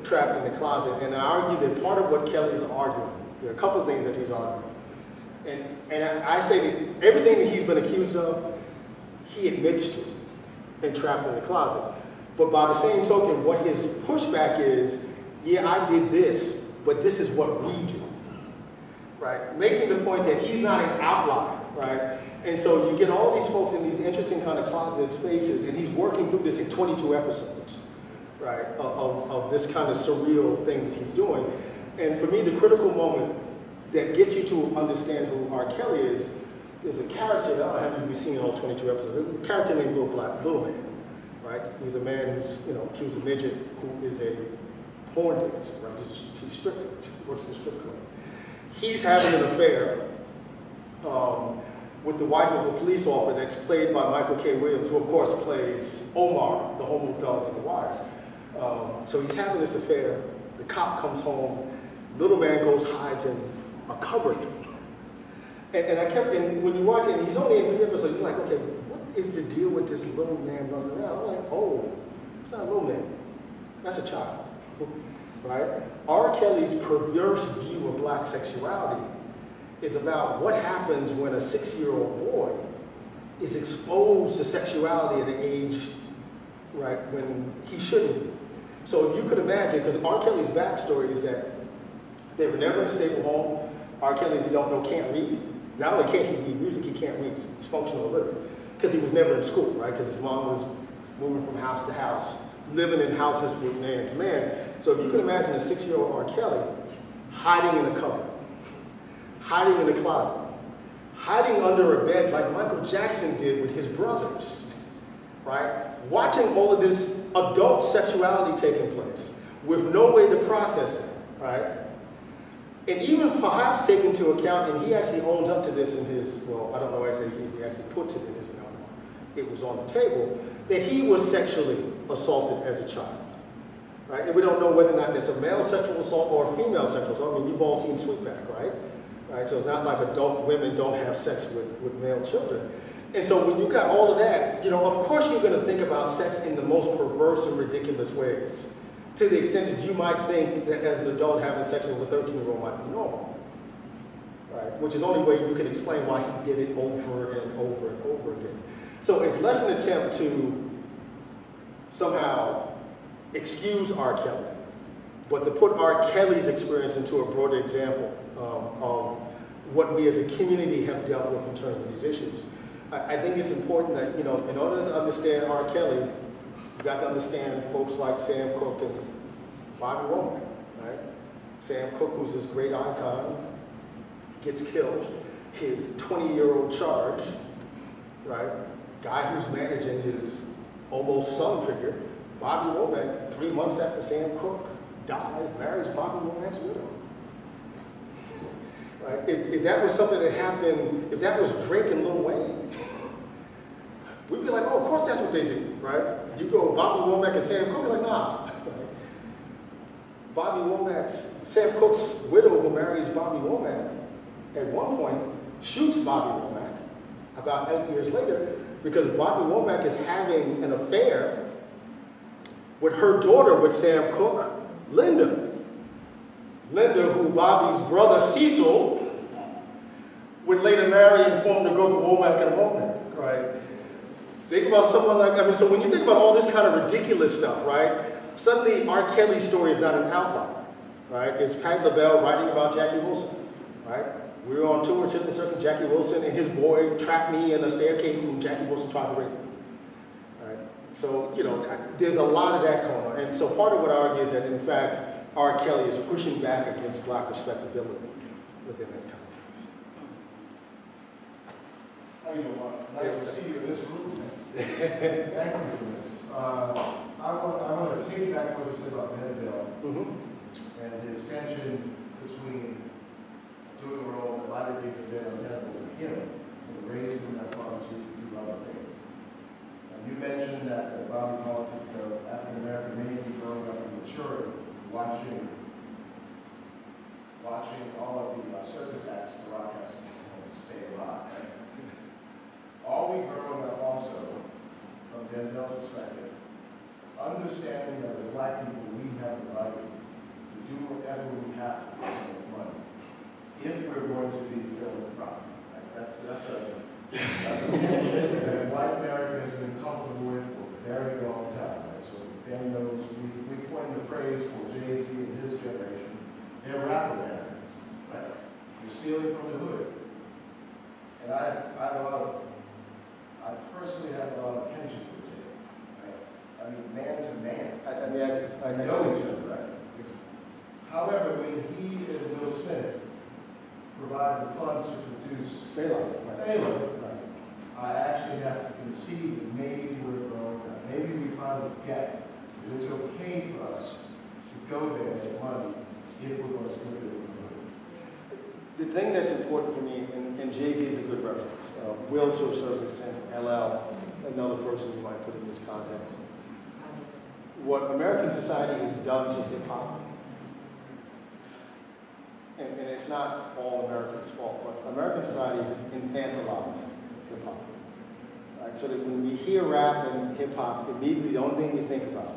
Trapped in the Closet, and I argue that part of what Kelly is arguing, there are a couple of things that he's arguing. And I say that everything that he's been accused of, he admits to in Trapped in the Closet. But by the same token, what his pushback is, yeah, I did this, but this is what we do, right? Making the point that he's not an outlier, right? And so you get all these folks in these interesting kind of closeted spaces, and he's working through this in 22 episodes, right, of this kind of surreal thing that he's doing. And for me, the critical moment that gets you to understand who R. Kelly is a character, I don't know how many of you seen all 22 episodes, a character named Little Man, right? He's a man who's, accused of midget, who is a porn dancer, right? He's stripping, he works in a strip club. He's having an affair with the wife of a police officer that's played by Michael K. Williams, who of course plays Omar, the homo dog in The Wire. So he's having this affair, the cop comes home, Little Man goes, hides in a cupboard. And I kept, when you watch it, and he's only in 3 episodes, you're like, okay, what is the deal with this little man running around? I'm like, oh, it's not a little man, that's a child, right? R. Kelly's perverse view of black sexuality is about what happens when a 6-year-old boy is exposed to sexuality at an age, right, when he shouldn't be. So you could imagine, because R. Kelly's backstory is that they were never in a stable home. R. Kelly, we don't know, can't read. Not only can't he read music, he can't read. He's functional illiterate. Because he was never in school, right? Because his mom was moving from house to house, living in houses with man to man. So if you could imagine a 6-year-old R. Kelly hiding in a cupboard, hiding in a closet, hiding under a bed like Michael Jackson did with his brothers, right? Watching all of this adult sexuality taking place with no way to process it, right? And even perhaps take into account, and he actually owns up to this in his, well, I don't know actually if he actually puts it in his memoir, it was on the table, that he was sexually assaulted as a child, right? And we don't know whether or not that's a male sexual assault or a female sexual assault. I mean, you've all seen Sweetback, right? Right, so it's not like adult women don't have sex with male children. And so when you got all of that, of course you're going to think about sex in the most perverse and ridiculous ways, to the extent that you might think that as an adult having sex with a 13-year-old might be normal, right? Which is the only way you can explain why he did it over and over and over again. So it's less an attempt to somehow excuse R. Kelly, but to put R. Kelly's experience into a broader example of what we as a community have dealt with in terms of these issues. I think it's important that, in order to understand R. Kelly, you've got to understand folks like Sam Cooke and Bobby Womack, right? Sam Cooke, who's this great icon, gets killed. His 20-year-old charge, right? Guy who's managing his almost son figure, Bobby Womack, 3 months after Sam Cooke dies, marries Bobby Womack's widow. Right? If that was something that happened, if that was Drake and Lil Wayne, we'd be like, oh, of course that's what they do, right? You go Bobby Womack and Sam Cooke, you're like, nah. Bobby Womack's, Sam Cooke's widow who marries Bobby Womack, at one point shoots Bobby Womack about 8 years later because Bobby Womack is having an affair with her daughter with Sam Cooke, Linda. Linda, who Bobby's brother Cecil would later marry and form the group of Womack and Womack, right? Think about someone like, so when you think about all this kind of ridiculous stuff, right? Suddenly R. Kelly's story is not an outlier, right? It's Pat LaBelle writing about Jackie Wilson, right? We were on tour, Chitlin Circuit, Jackie Wilson and his boy trapped me in a staircase and Jackie Wilson tried to rape me, right? So, there's a lot of that going on. And so part of what I argue is that, in fact, R. Kelly is pushing back against black respectability within that context. How you doing? Nice to see you in this room. Thank you for this. I want to take back what you said about Denzel and his tension between doing the role that a lot of people have been untenable for him and raising that father to do other things. You mentioned understanding that as Black people, we have the right to do whatever we have to make money if we're going to be philanthropic. Right? That's a tension that white America has been comfortable with for a very long time. Right? So Ben knows we coined the phrase for Jay-Z and his generation, they're rap Americans. Right? You're stealing from the hood. And I personally have a lot of tension with Jay. Right? I mean, man to man. I know each other, right? However, when he and Will Smith provide the funds to produce Phelan, I actually have to concede that maybe we're wrong. Maybe we find a gap. It's okay for us to go there and get money if we're going to do it. The thing that's important for me, and Jay-Z is a good reference, Will to a certain extent, LL, another person you might put in this context. What American society has done to hip-hop, and it's not all Americans' fault, but American society has infantilized hip-hop. Right? So that when we hear rap and hip-hop, immediately the only thing we think about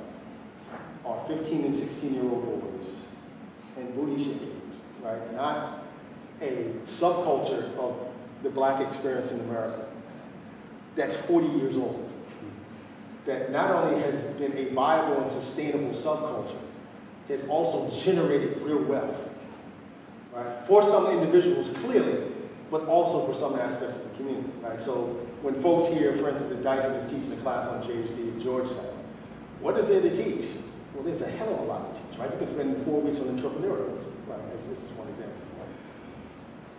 are 15 and 16-year-old boys and booty shaking, right? Not a subculture of the Black experience in America that's 40 years old, that not only has been a viable and sustainable subculture, has also generated real wealth, right? For some individuals, clearly, but also for some aspects of the community, right? So when folks hear, for instance, that Dyson is teaching a class on JC at Georgetown, what is there to teach? Well, there's a hell of a lot to teach, right? You can spend 4 weeks on entrepreneurialism, right? This is one example.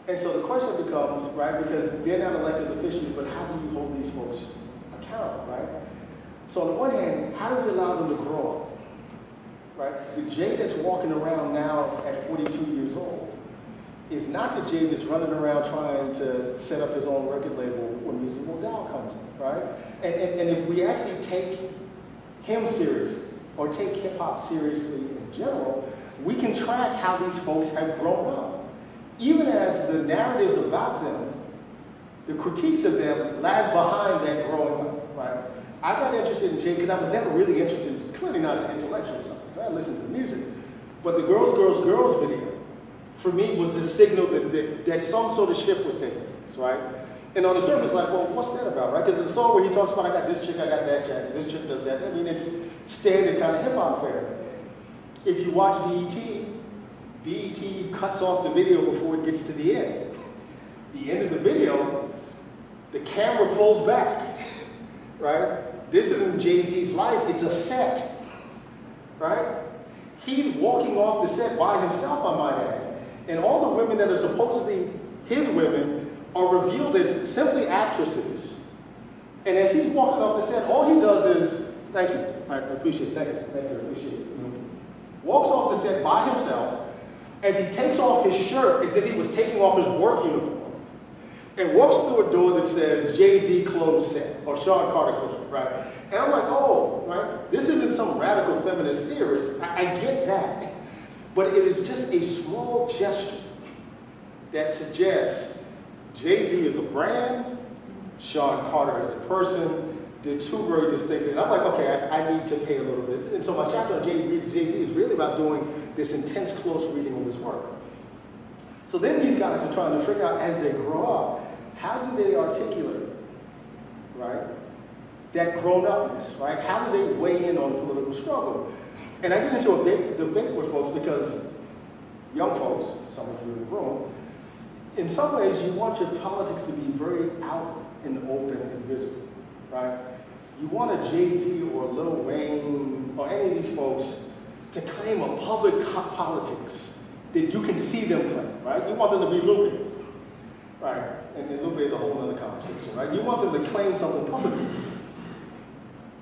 And so the question becomes, right, because they're not elected officials, but how do you hold these folks accountable, right? So on the one hand, how do we allow them to grow up, right? The Jay that's walking around now at 42 years old is not the Jay that's running around trying to set up his own record label when Music Modal comes in, right? And if we actually take him seriously, or take hip-hop seriously in general, we can track how these folks have grown up. Even as the narratives about them, the critiques of them lag behind that growing up, right? I got interested in Jay because I was never really interested, clearly not as an intellectual or something. I listened to the music. But the Girls, Girls, Girls video, for me, was the signal that some sort of shift was taking place, right? And on the surface, like, well, what's that about, right? Because the song where he talks about, I got this chick, I got that chick, this chick does that. I mean, it's standard kind of hip-hop fare. If you watch BET cuts off the video before it gets to the end. The end of the video, the camera pulls back, right? This isn't Jay-Z's life, it's a set, right? He's walking off the set by himself, I might add. And all the women that are supposedly his women are revealed as simply actresses. And as he's walking off the set, all he does is, thank you, I appreciate it, thank you, I appreciate it. Walks off the set by himself as he takes off his shirt as if he was taking off his work uniform and walks through a door that says Jay-Z closed set or Sean Carter closed set, right? And I'm like, oh, right, this isn't some radical feminist theorist. I get that. But it is just a small gesture that suggests Jay-Z is a brand, Sean Carter is a person. They're two very distinct. And I'm like, okay, I need to pay a little bit. And so my chapter on Jay-Z is really about doing this intense, close reading of his work. So then these guys are trying to figure out, as they grow up, how do they articulate, right, that grown-upness, right? How do they weigh in on political struggle? And I get into a big debate with folks because young folks, some of you in the room, in some ways you want your politics to be very out and open and visible, right? You want a Jay-Z or a Lil Wayne or any of these folks to claim a public politics that you can see them claim, right? You want them to be Lupe, right? And Lupe is a whole other conversation, right? You want them to claim something publicly.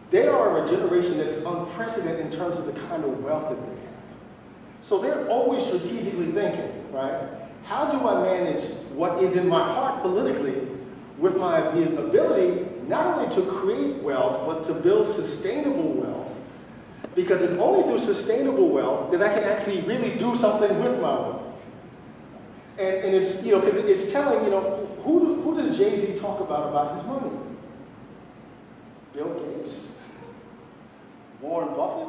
They are a generation that is unprecedented in terms of the kind of wealth that they have. So they're always strategically thinking, right? How do I manage what is in my heart politically with my ability not only to create wealth, but to build sustainable wealth? Because it's only through sustainable wealth that I can actually really do something with my wealth. And it's, you know, because it's telling, you know, who does Jay-Z talk about his money? Bill Gates, Warren Buffett,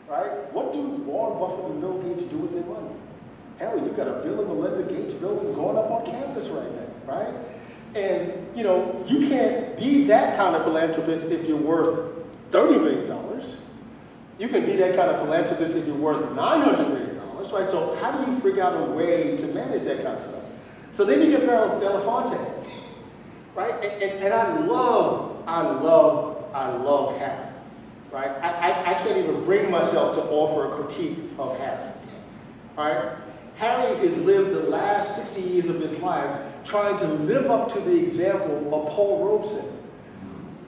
right? What do Warren Buffett and Bill Gates do with their money? Hell, you got a Bill and Melinda Gates building going up on campus right now, right? And, you know, you can't be that kind of philanthropist if you're worth $30 million. You can be that kind of philanthropist if you're worth $900 million, right? So how do you figure out a way to manage that kind of stuff? So then you get Belafonte, right? And I love Harry, right? I can't even bring myself to offer a critique of Harry, right? Harry has lived the last 60 years of his life trying to live up to the example of Paul Robeson.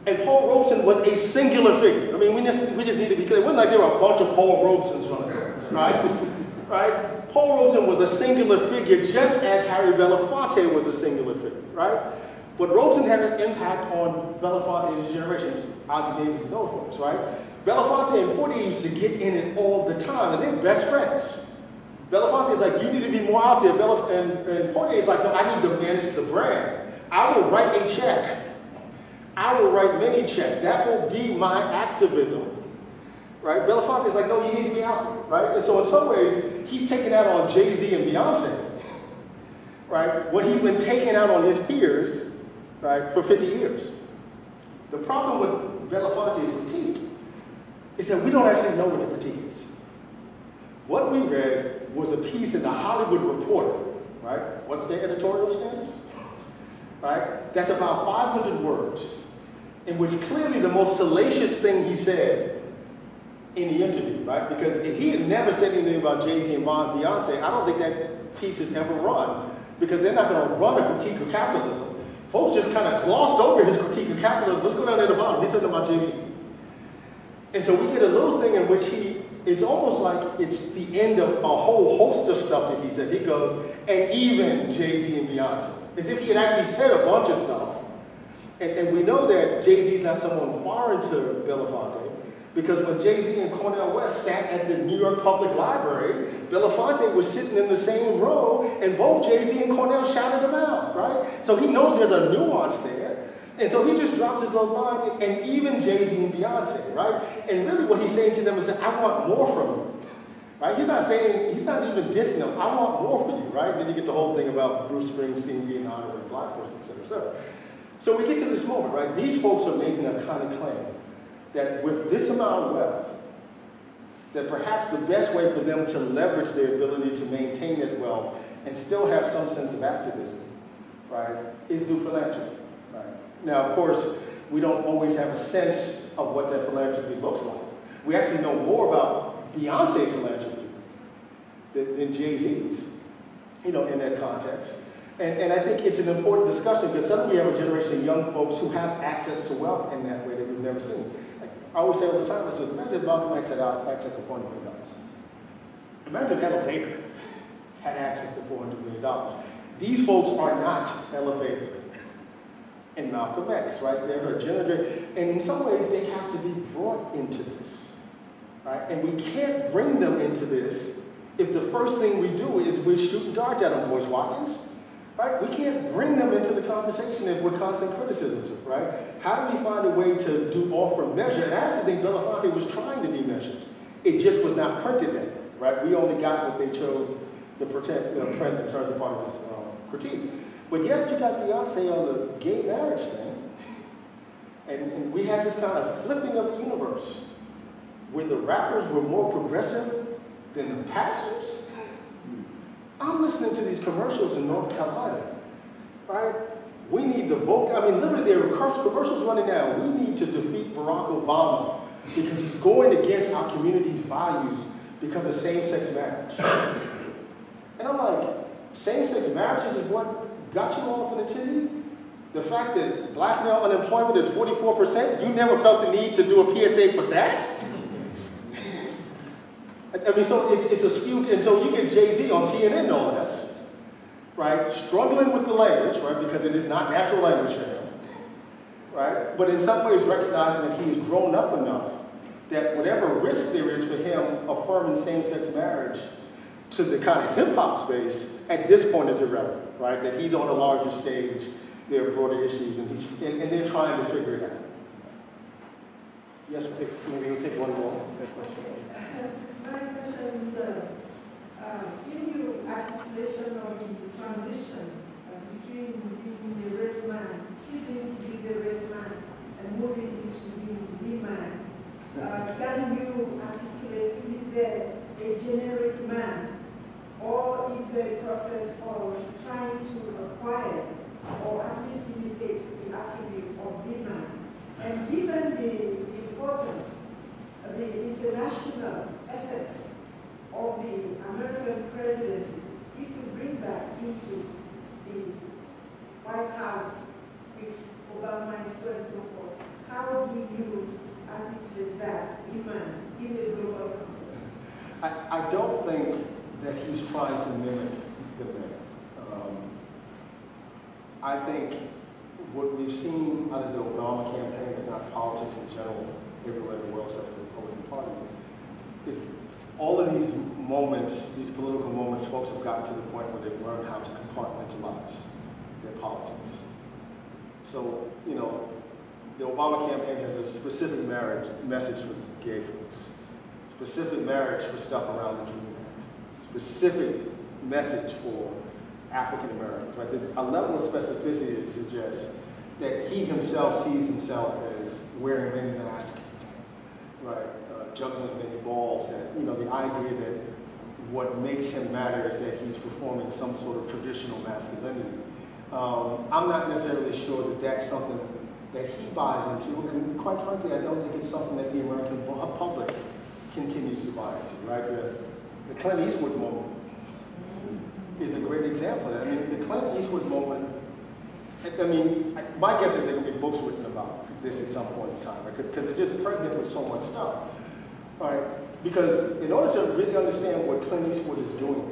And Paul Robeson was a singular figure. I mean, we just need to be clear. It wasn't like there were a bunch of Paul Robesons running around, right? Right? Paul Robeson was a singular figure, just as Harry Belafonte was a singular figure, right? But Robeson had an impact on Belafonte's generation. Ozzie Davis and those folks, right? Belafonte and Portier used to get in it all the time, and they're best friends. Belafonte is like, you need to be more out there. And Portier is like, no, I need to manage the brand. I will write a check. I will write many checks. That will be my activism. Right? Belafonte is like, no, you need to be out there. Right? And so in some ways, he's taking out on Jay-Z and Beyonce. Right? What he's been taking out on his peers, right, for 50 years. The problem with Belafonte's critique is that we don't actually know what the critique is. What we read was a piece in the Hollywood Reporter, right? What's their editorial standards? Right? That's about 500 words, in which clearly the most salacious thing he said in the interview, right? Because if he had never said anything about Jay-Z and Beyonce, I don't think that piece has ever run, because they're not going to run a critique of capitalism. Folks just kind of glossed over his critique of capitalism. Let's go down to the bottom. He said something about Jay-Z. And so we get a little thing in which it's almost like it's the end of a whole host of stuff that he said. He goes, and even Jay-Z and Beyonce. As if he had actually said a bunch of stuff. And we know that Jay-Z's not someone foreign to Belafonte, because when Jay-Z and Cornell West sat at the New York Public Library, Belafonte was sitting in the same row, and both Jay-Z and Cornell shouted him out, right? So he knows there's a nuance there. And so he just drops his little line, and even Jay-Z and Beyonce, right? And really what he's saying to them is that I want more from you, right? He's not even dissing them. I want more for you, right? Then you get the whole thing about Bruce Springsteen being an honorary black person, et cetera, et cetera. So we get to this moment, right? These folks are making a kind of claim that with this amount of wealth, that perhaps the best way for them to leverage their ability to maintain that wealth and still have some sense of activism, right, is through philanthropy. Now, of course, we don't always have a sense of what that philanthropy looks like. We actually know more about Beyonce's philanthropy than Jay-Z's, you know, in that context. And I think it's an important discussion because suddenly we have a generation of young folks who have access to wealth in that way that we've never seen. I always say all the time, I said, imagine Malcolm X had access to $400 million. Imagine Ella Baker had access to $400 million. These folks are not Ella Baker and Malcolm X, right? They're a generation, and in some ways they have to be brought into this, right? And we can't bring them into this if the first thing we do is we're shooting darts at them, Boyce Watkins, right? We can't bring them into the conversation if we're constant criticism to, right? How do we find a way to do offer measure? And I actually think Belafonte was trying to be measured. It just was not printed that way, right? We only got what they chose to print in terms of part of this critique. But yet you got Beyonce on the gay marriage thing, and we had this kind of flipping of the universe, where the rappers were more progressive than the pastors. I'm listening to these commercials in North Carolina, right? We need to vote. I mean, literally there are commercials running now. We need to defeat Barack Obama because he's going against our community's values because of same-sex marriage. And I'm like, same-sex marriages is what got you all up in a tizzy? The fact that black male unemployment is 44%, you never felt the need to do a PSA for that? I mean, so it's a skewed, and so you get Jay-Z on CNN no less, right, struggling with the language, right, because it is not natural language for him, right, but in some ways recognizing that he has grown up enough that whatever risk there is for him affirming same-sex marriage to the kind of hip-hop space at this point is irrelevant, right, that he's on a larger stage, there are broader issues, and they're trying to figure it out. Yes, maybe we'll take one more question. My question is, in your articulation of the transition between being the race man, ceasing to be the race man, and moving into being the man, can you articulate, is it there a generic man, or is there a process of trying to acquire or at least imitate the attribute of the man? And given the importance, the international essence of the American presidency, if you bring that into the White House with Obama and so forth, how do you articulate that in the global context? I don't think that he's trying to mimic the man. I think what we've seen out of the Obama campaign, and not politics in general, everywhere in the world except for the Republican Party, is all of these moments, these political moments, folks have gotten to the point where they've learned how to compartmentalize their politics. So, you know, the Obama campaign has a specific message for gay folks, specific marriage for stuff around the Dream Act, specific message for African Americans, right? There's a level of specificity that suggests that he himself sees himself as wearing many masks, right? Juggling many balls, that, you know, the idea that what makes him matter is that he's performing some sort of traditional masculinity. I'm not necessarily sure that that's something that he buys into, and quite frankly, I don't think it's something that the American public continues to buy into, right? The Clint Eastwood moment is a great example of that. I mean, the Clint Eastwood moment, I mean, my guess is there will be books written about this at some point in time, right? Because it's just pregnant with so much stuff, right? Because in order to really understand what Clint Eastwood is doing,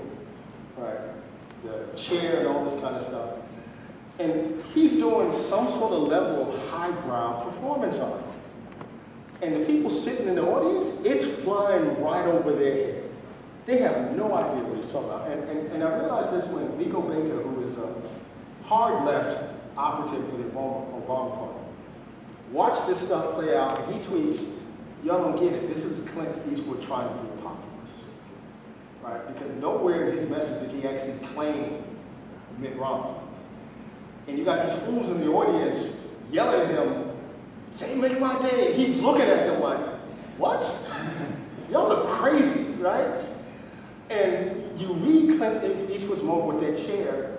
right, the chair and all this kind of stuff, and he's doing some sort of level of highbrow performance on it. And the people sitting in the audience, it's flying right over their head. They have no idea what he's talking about. And I realized this when Nico Baker, who is a hard left operative for the Obama Party, watched this stuff play out, and he tweets, y'all don't get it, this is Clint Eastwood trying to be a populist, right? Because nowhere in his message did he actually claim Mitt Romney. And you got these fools in the audience yelling at him, say, make my day. He's looking at them like, what? Y'all look crazy, right? And you read Clint Eastwood's moment with that chair,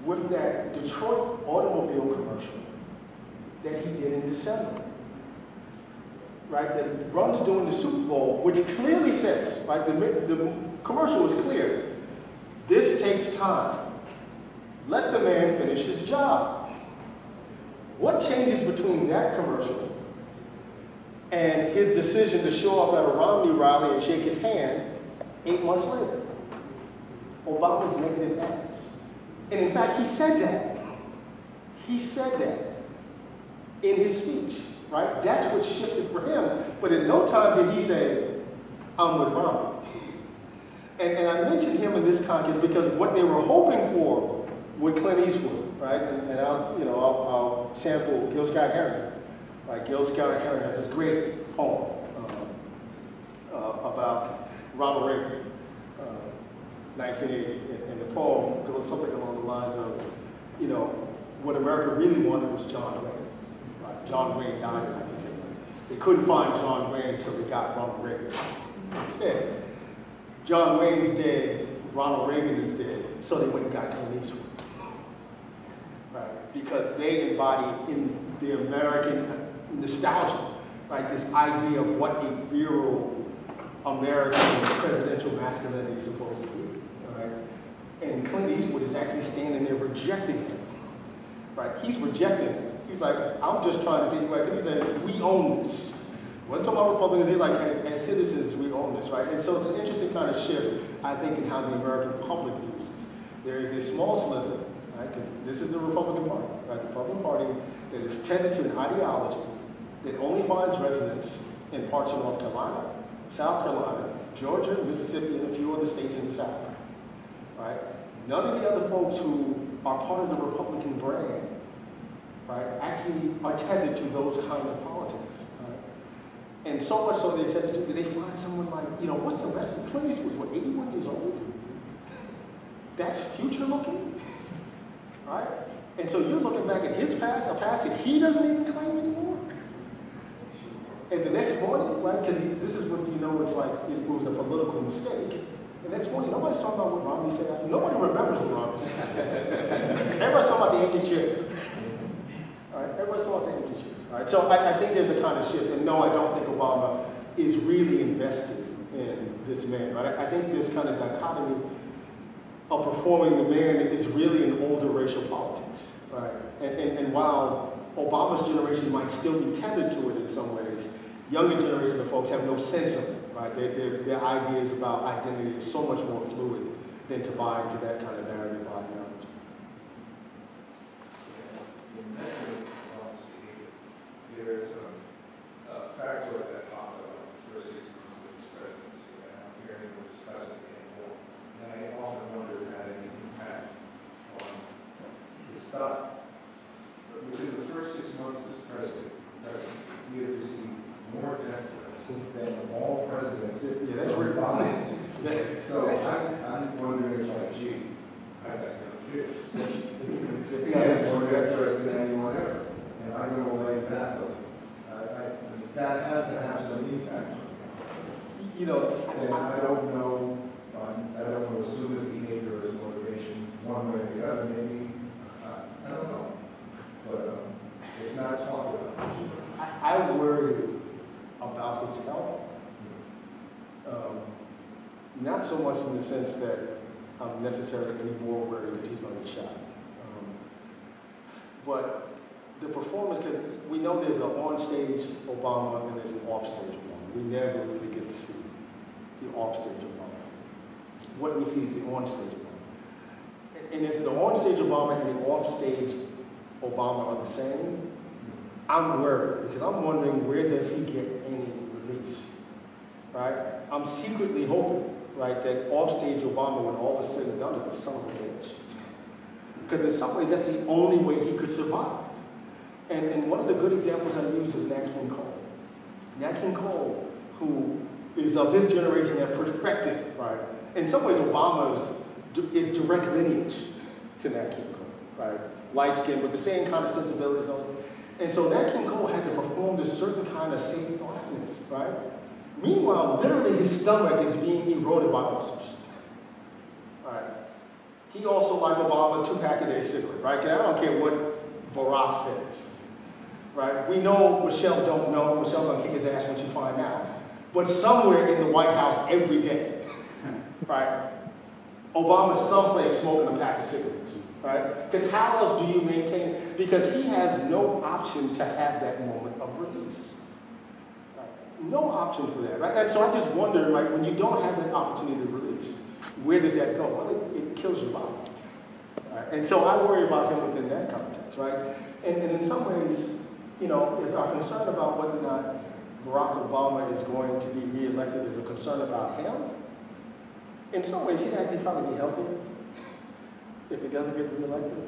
with that Detroit automobile commercial that he did in December, right? That runs during the Super Bowl, which clearly says, right? The commercial is clear. This takes time. Let the man finish his job. What changes between that commercial and his decision to show up at a Romney rally and shake his hand 8 months later? Obama's negative ads. And in fact, he said that. He said that in his speech, right? That's what shifted for him. But in no time did he say, I'm with Romney. And I mentioned him in this context because what they were hoping for with Clint Eastwood, right? And I'll sample Gil Scott-Heron. Right? Gil Scott-Heron has this great poem about Ronald Reagan, 1980. And the poem goes something along the lines of, you know, what America really wanted was John Wayne. Right? John Wayne died in 1970. They couldn't find John Wayne until they got Ronald Reagan. Instead, John Wayne's dead, Ronald Reagan is dead, so they went and got Clint Eastwood. Right? Because they embody in the American nostalgia, right, this idea of what a virile American presidential masculinity is supposed to be. Right? And Clint Eastwood is actually standing there rejecting him. Right? He's rejecting him. He's like, I'm just trying to say, right? He's like, we own this. When talking about Republicans, he's like, as citizens, we own this, right? And so it's an interesting kind of shift, I think, in how the American public views this. There is a small sliver, right? Because this is the Republican Party, right? The Republican Party that is tethered to an ideology that only finds resonance in parts of North Carolina, South Carolina, Georgia, Mississippi, and a few other states in the South, right? None of the other folks who are part of the Republican brand, right, actually are tethered to those kind of politics, right? And so much so they tell you, did they find someone like, you know, what's the rest? Clint Eastwood was, what, 81 years old? That's future looking, right? And so you're looking back at his past, a past that he doesn't even claim anymore. And the next morning, right, because this is when you know it's like, it was a political mistake. The next morning, nobody's talking about what Romney said after. Nobody remembers what Romney said. Everybody's talking about the empty chair. All right, everybody's talking about the empty chair. All right, so I think there's a kind of shift. And no, I don't think Obama is really invested in this man. Right? I think this kind of dichotomy of performing the man is really an older racial politics. Right? And while Obama's generation might still be tethered to it in some ways, younger generation of folks have no sense of it. Right? Their ideas about identity is so much more fluid than to buy into that kind of narrative ideology. There's a factor that popped up in the first 6 months of his presidency, and I'm hearing him discuss it anymore. And I often wonder if it had any impact on his style. But within the first 6 months of his presidency, he had received more deference than all presidents ever bodied. So I'm wondering, it's like, gee, I got young kids. He had more deference than anyone ever. And I'm going to lay that, but that has to have some impact. You know, and I don't know, I don't want to assume his behavior is motivation one way or the other. Maybe, I don't know. But it's not talked about. I worry about his health. Not so much in the sense that I'm necessarily any more worried that he's going to get shot. But the performance, because we know there's an on-stage Obama and there's an off-stage Obama. We never really get to see the off-stage Obama. What we see is the on-stage Obama. And if the on-stage Obama and the off-stage Obama are the same, I'm worried, because I'm wondering, where does he get any release, right? I'm secretly hoping, right, that off-stage Obama, when all is said and done, is a son of a bitch. Because in some ways, that's the only way he could survive. And one of the good examples I use is Nat King Cole. Nat King Cole, who is of his generation that perfected, right? In some ways, Obama's is direct lineage to Nat King Cole, right? Light skin with the same kind of sensibilities on it. And so Nat King Cole had to perform this certain kind of safe blackness, right? Meanwhile, literally his stomach is being eroded by ulcers, right? He also, like Obama, 2-pack-a-day cigarette, right? I don't care what Barack says. Right? We know Michelle don't know. Michelle gonna kick his ass when she find out. But somewhere in the White House every day, right? Obama's someplace smoking a pack of cigarettes, right? Because how else do you maintain? Because he has no option to have that moment of release. Right? No option for that, right? And so I just wonder, right, when you don't have that opportunity to release, where does that go? Well, it kills your body. Right? And so I worry about him within that context, right? And in some ways, you know, if our concern about whether or not Barack Obama is going to be reelected is a concern about him, in some ways he'd actually probably be healthier if he doesn't get reelected.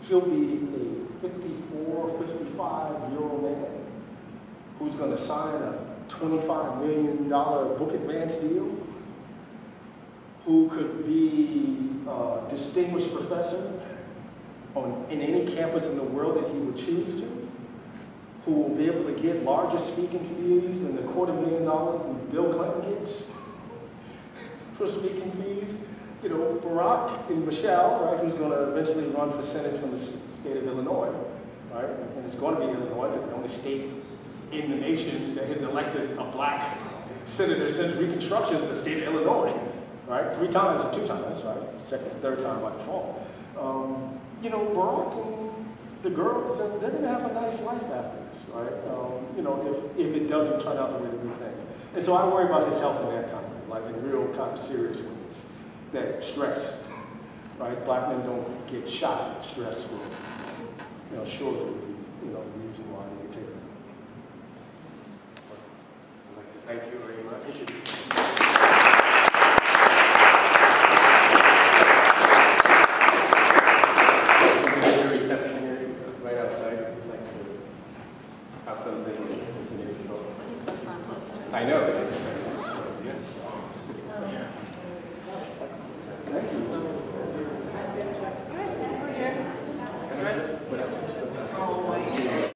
He'll be a 54, 55-year-old man who's going to sign a $25 million book advance deal, who could be a distinguished professor in any campus in the world that he would choose to, who will be able to get larger speaking fees than the $250,000 that Bill Clinton gets for speaking fees. You know, Barack and Michelle, right, who's going to eventually run for Senate from the state of Illinois, right? And it's going to be Illinois because it's the only state in the nation that has elected a black senator since Reconstruction is the state of Illinois, right? 3 times or 2 times, right? Second, third time by default. You know, Barack and the girls, and they're going to have a nice life after this, right? You know, if it doesn't turn out the way that we think. And so I worry about his health in that kind of way, like in real kind of serious ways. That stress, right? Black men don't get shot. Stress will, you know, surely be, you know, the reason why they take it. I'd like to thank you very much. Thank you. Reception here right outside. We'd like to have something to continue. I know.